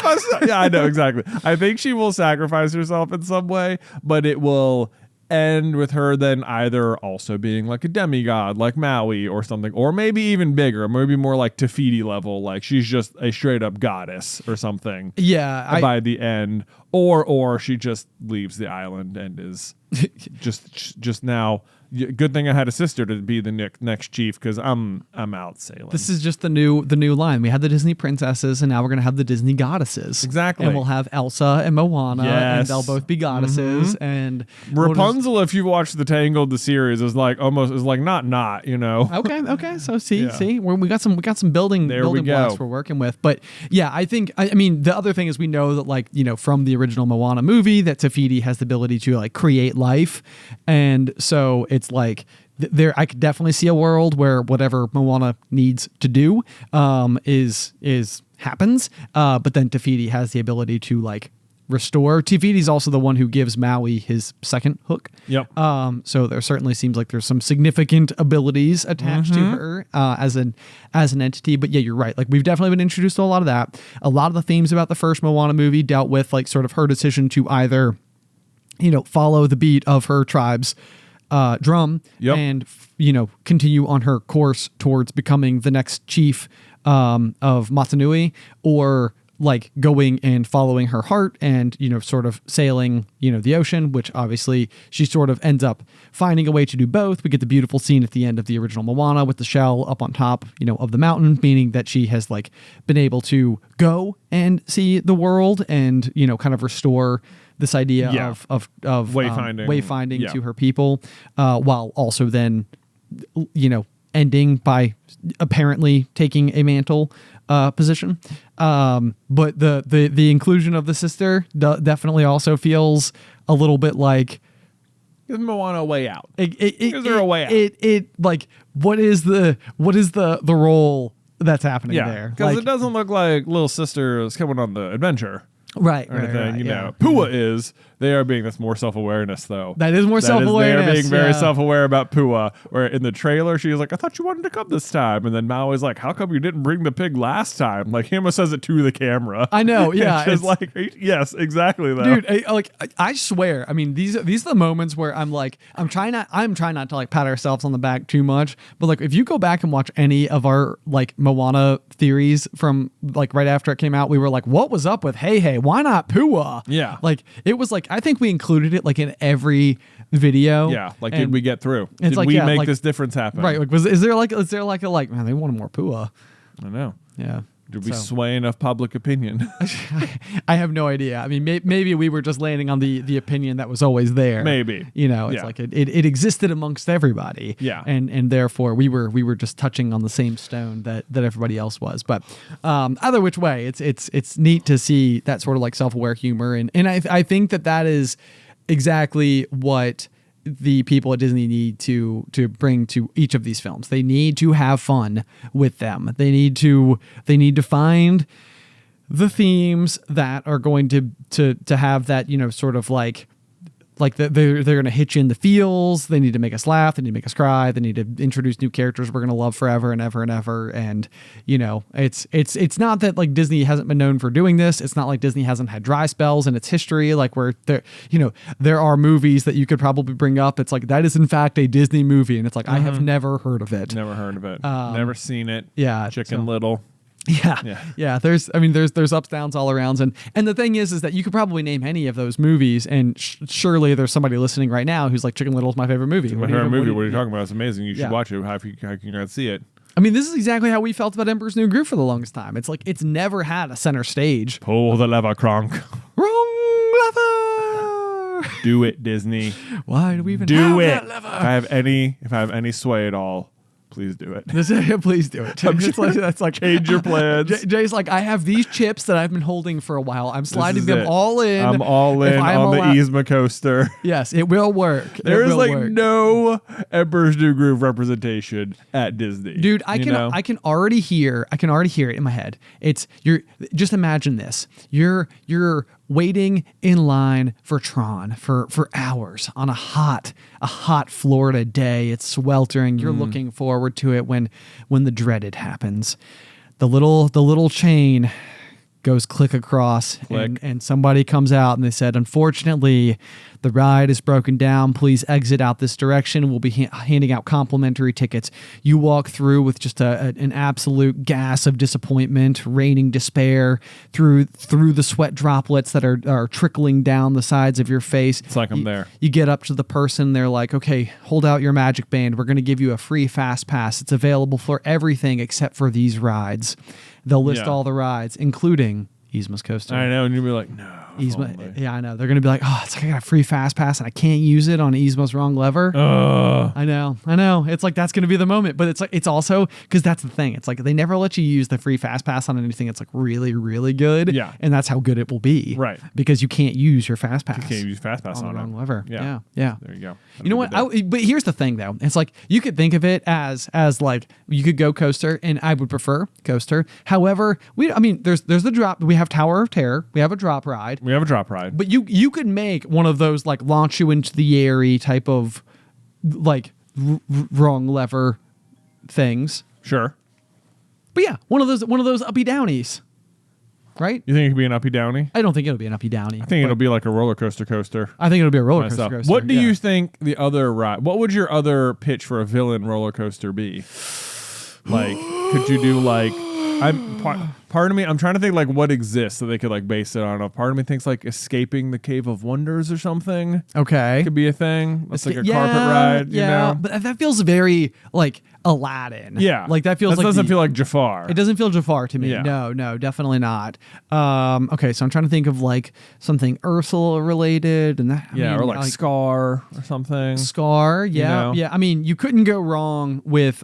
Yeah, I know, exactly. I think she will sacrifice herself in some way, but it will end with her then either also being like a demigod, like Maui or something, or maybe even bigger, maybe more like Te Fiti level, like she's just a straight up goddess or something. Yeah, by the end, or she just leaves the island and is just now. Good thing I had a sister to be the next chief, because I'm out sailing. This is just the new line. We had the Disney princesses, and now we're gonna have the Disney goddesses. Exactly. And we'll have Elsa and Moana, and they'll both be goddesses. And Rapunzel, if you watch the Tangled the series, is like not, you know. Okay. So see, we got some building blocks we're working with. But yeah, I think I mean the other thing is we know that, like, you know, from the original Moana movie, that Te Fiti has the ability to like create life, and so it's like there I could definitely see a world where whatever Moana needs to do is happens, but then Te Fiti has the ability to like restore. Te Fiti's also the one who gives Maui his second hook. Yep. So there certainly seems like there's some significant abilities attached to her as an entity. But yeah, you're right. Like, we've definitely been introduced to a lot of that. A lot of the themes about the first Moana movie dealt with like sort of her decision to either, you know, follow the beat of her tribe's drum and, you know, continue on her course towards becoming the next chief of Motunui, or like going and following her heart and, you know, sort of sailing, you know, the ocean, which obviously she sort of ends up finding a way to do both. We get the beautiful scene at the end of the original Moana with the shell up on top, you know, of the mountain, meaning that she has like been able to go and see the world and, you know, kind of restore this idea of wayfinding to her people, while also then, you know, ending by apparently taking a mantle position. But the inclusion of the sister definitely also feels a little bit like, give Moana a way out. Is there a way out? It like, what is the role that's happening there? Because it doesn't look like little sister is coming on the adventure. Right, or anything, you know. Pua is. They are being, that's more self-awareness, though. That is more self-awareness. They are being very self-aware about Pua, where in the trailer, she was like, I thought you wanted to come this time. And then Maui's like, how come you didn't bring the pig last time? Like, Hima says it to the camera. I know, yeah. It's like, yes, exactly, though. Dude, I swear, I mean, these are the moments where I'm like, I'm trying not to, like, pat ourselves on the back too much, but, like, if you go back and watch any of our, like, Moana theories from, like, right after it came out, we were like, what was up with Hey, why not Pua? Yeah. Like, it was like, I think we included it like in every video. Yeah. Like, did we get through? Did we make this difference happen? Right. Like, is there like man, they wanted more Pua? I know. Yeah. Did we sway enough public opinion? I have no idea. I mean, maybe we were just landing on the opinion that was always there. Maybe. You know, it's like it existed amongst everybody. Yeah. And therefore we were just touching on the same stone that everybody else was. But either which way, it's neat to see that sort of like self-aware humor, and I think that is exactly what the people at Disney need to bring to each of these films. They need to have fun with them. They need to find the themes that are going to have that, you know, sort of like they're going to hit you in the feels. They need to make us laugh. They need to make us cry. They need to introduce new characters we're going to love forever and ever and ever. And, you know, it's not that like Disney hasn't been known for doing this. It's not like Disney hasn't had dry spells in its history. Like, where there, you know, there are movies that you could probably bring up. It's like, that is in fact a Disney movie. And it's like, I have never heard of it. Never heard of it. Never seen it. Yeah. Chicken Little. Yeah. There's ups, downs all around, and the thing is that you could probably name any of those movies, and surely there's somebody listening right now who's like, Chicken Little is my favorite movie. What are you talking about? It's amazing. You should watch it. How can you not see it? I mean, this is exactly how we felt about Emperor's New Groove for the longest time. It's like, it's never had a center stage. Pull the lever, Kronk. Wrong lever. Do it, Disney. Why do we even do have it? that lever? If I have any sway at all, Please do it. Please do it. That's like Change your plans. Jay's like, I have these chips that I've been holding for a while. I'm sliding them all in. I'm all in on the Isma coaster. Yes, it will work. There is like no Emperor's New Groove representation at Disney. Dude, I can already hear it in my head. Just imagine this. You're waiting in line for Tron for hours on a hot Florida day. It's sweltering. You're looking forward to it when the dreaded happens. The little chain goes click across, and somebody comes out and they said, unfortunately, the ride is broken down. Please exit out this direction. We'll be handing out complimentary tickets. You walk through with just an absolute gas of disappointment, raining despair through the sweat droplets that are trickling down the sides of your face. It's like I'm there. You get up to the person. They're like, okay, hold out your magic band. We're going to give you a free fast pass. It's available for everything except for these rides. They'll list all the rides, including Isma's coaster. I know, and you'll be like, no. Yeah, I know. They're going to be like, oh, it's like I got a free fast pass and I can't use it on Isma's wrong lever. I know. It's like that's going to be the moment, but it's also because that's the thing. It's like they never let you use the free fast pass on anything. It's like really, really good. Yeah, and that's how good it will be. Right, because you can't use your fast pass. You can't use fast pass on the wrong lever. Yeah. There you go. You know what? But here's the thing, though. It's like you could think of it as like you could go coaster, and I would prefer coaster. However, there's the drop. We have Tower of Terror. We have a drop ride. But you could make one of those like launch you into the airy type of like wrong lever things. Sure. But yeah, one of those uppy downies. Right? You think it could be an uppy downy? I don't think it'll be an uppy downy. I think it'll be like a roller coaster. I think it'll be a roller coaster. What do you think the other ride? What would your other pitch for a villain roller coaster be? Like, could you do like? Part of me, I'm trying to think like what exists that they could like base it on. A part of me thinks like Escaping the Cave of Wonders or something. Okay, could be a thing. That's like a carpet ride. You know? But that feels very like Aladdin. Yeah, like that feels. That doesn't feel like Jafar. It doesn't feel Jafar to me. Yeah. No, definitely not. Okay, so I'm trying to think of like something Ursula related, and that. Or like Scar or something. Scar, yeah, yeah. I mean, you couldn't go wrong with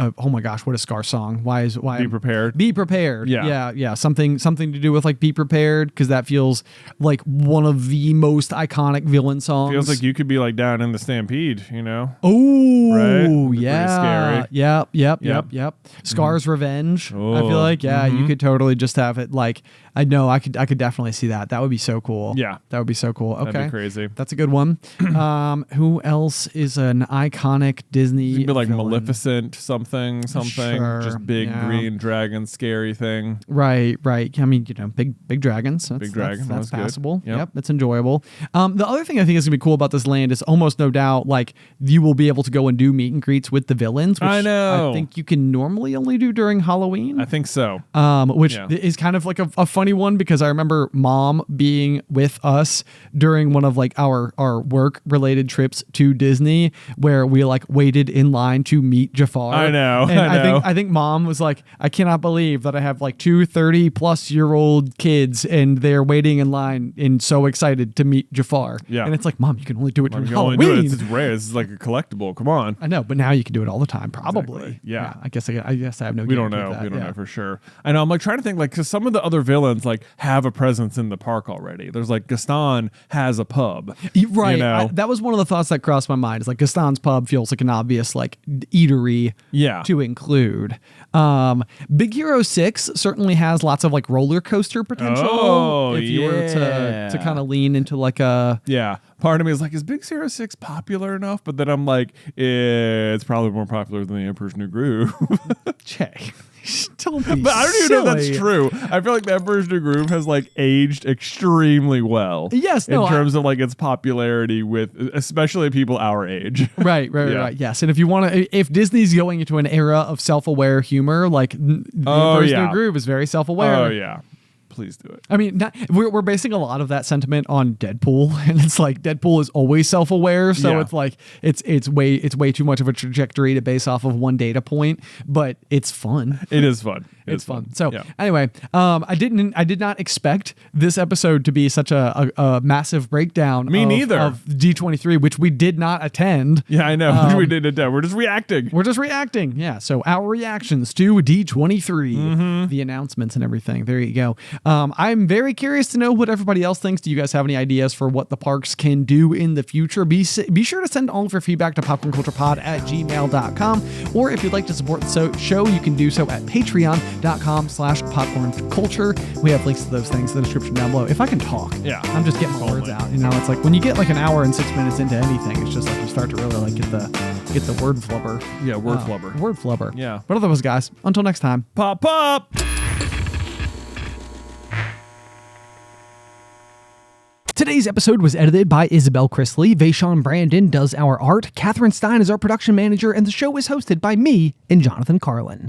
oh my gosh, what a Scar song. Why Be Prepared? Be Prepared. Yeah. Something to do with like Be Prepared, because that feels like one of the most iconic villain songs. Feels like you could be like down in the Stampede, you know? Oh, right? Yeah. Scary. Yep. Scar's Revenge. I feel like, you could totally just have it like, I know I could definitely see that. That would be so cool. Yeah. That would be so cool. Okay. That'd be crazy. That's a good one. Who else is an iconic Disney It'd be like villain? Maleficent something. Sure, just big green dragon scary thing. Right. I mean, big dragons. That's passable. Yep, it's enjoyable. The other thing I think is gonna be cool about this land is almost no doubt like you will be able to go and do meet and greets with the villains, which I know. I think you can normally only do during Halloween. I think so. Which is kind of like a funny one, because I remember Mom being with us during one of like our work related trips to Disney where we like waited in line to meet Jafar. I know. And I think Mom was like, I cannot believe that I have like 2 30-plus-year-old kids and they're waiting in line and so excited to meet Jafar. Yeah. And it's like, Mom, you can only do it during Halloween. Only do it. It's rare. It's like a collectible. Come on. I know, but now you can do it all the time, probably. Exactly. Yeah. I guess I have no. We don't know. We don't know for sure. I know. I'm like trying to think like because some of the other villains like have a presence in the park already. There's like Gaston has a pub. Right. You know? That was one of the thoughts that crossed my mind. Is like Gaston's pub feels like an obvious like eatery. Yeah. To include. Big Hero 6 certainly has lots of like roller coaster potential. Oh, if you were to kind of lean into like a Part of me is like, is Big Hero 6 popular enough? But then I'm like, it's probably more popular than the Emperor's New Groove. Jay. Don't be but I don't even know if that's true. I feel like the Emperor's New Groove has like aged extremely well. Yes, in terms of like its popularity with especially people our age. Right. Yes, and if Disney's going into an era of self-aware humor, like the Emperor's New Groove is very self-aware. Oh yeah. Please do it. I mean, we're basing a lot of that sentiment on Deadpool, and it's like Deadpool is always self-aware, so it's like it's way too much of a trajectory to base off of one data point, but it's fun. It is fun. It's fun. So anyway, I did not expect this episode to be such a massive breakdown. Me neither. Of D23, which we did not attend. Yeah, I know. We did attend. We're just reacting. Yeah. So our reactions to D23, the announcements and everything. There you go. I'm very curious to know what everybody else thinks. Do you guys have any ideas for what the parks can do in the future? Be sure to send all of your feedback to popcornculturepod@gmail.com, or if you'd like to support the show, you can do so at patreon.com/popcornculture. We have links to those things in the description down below. If I can talk, I'm just getting my words out. You know, it's like when you get like an hour and 6 minutes into anything, it's just like you start to really like get the word flubber. Yeah, word flubber. Word flubber. Yeah. But otherwise, guys, until next time. Pop, pop. Today's episode was edited by Isybelle Christley. Vaishon Brandon does our art. Catherine Stein is our production manager, and the show is hosted by me and Jonathan Carlin.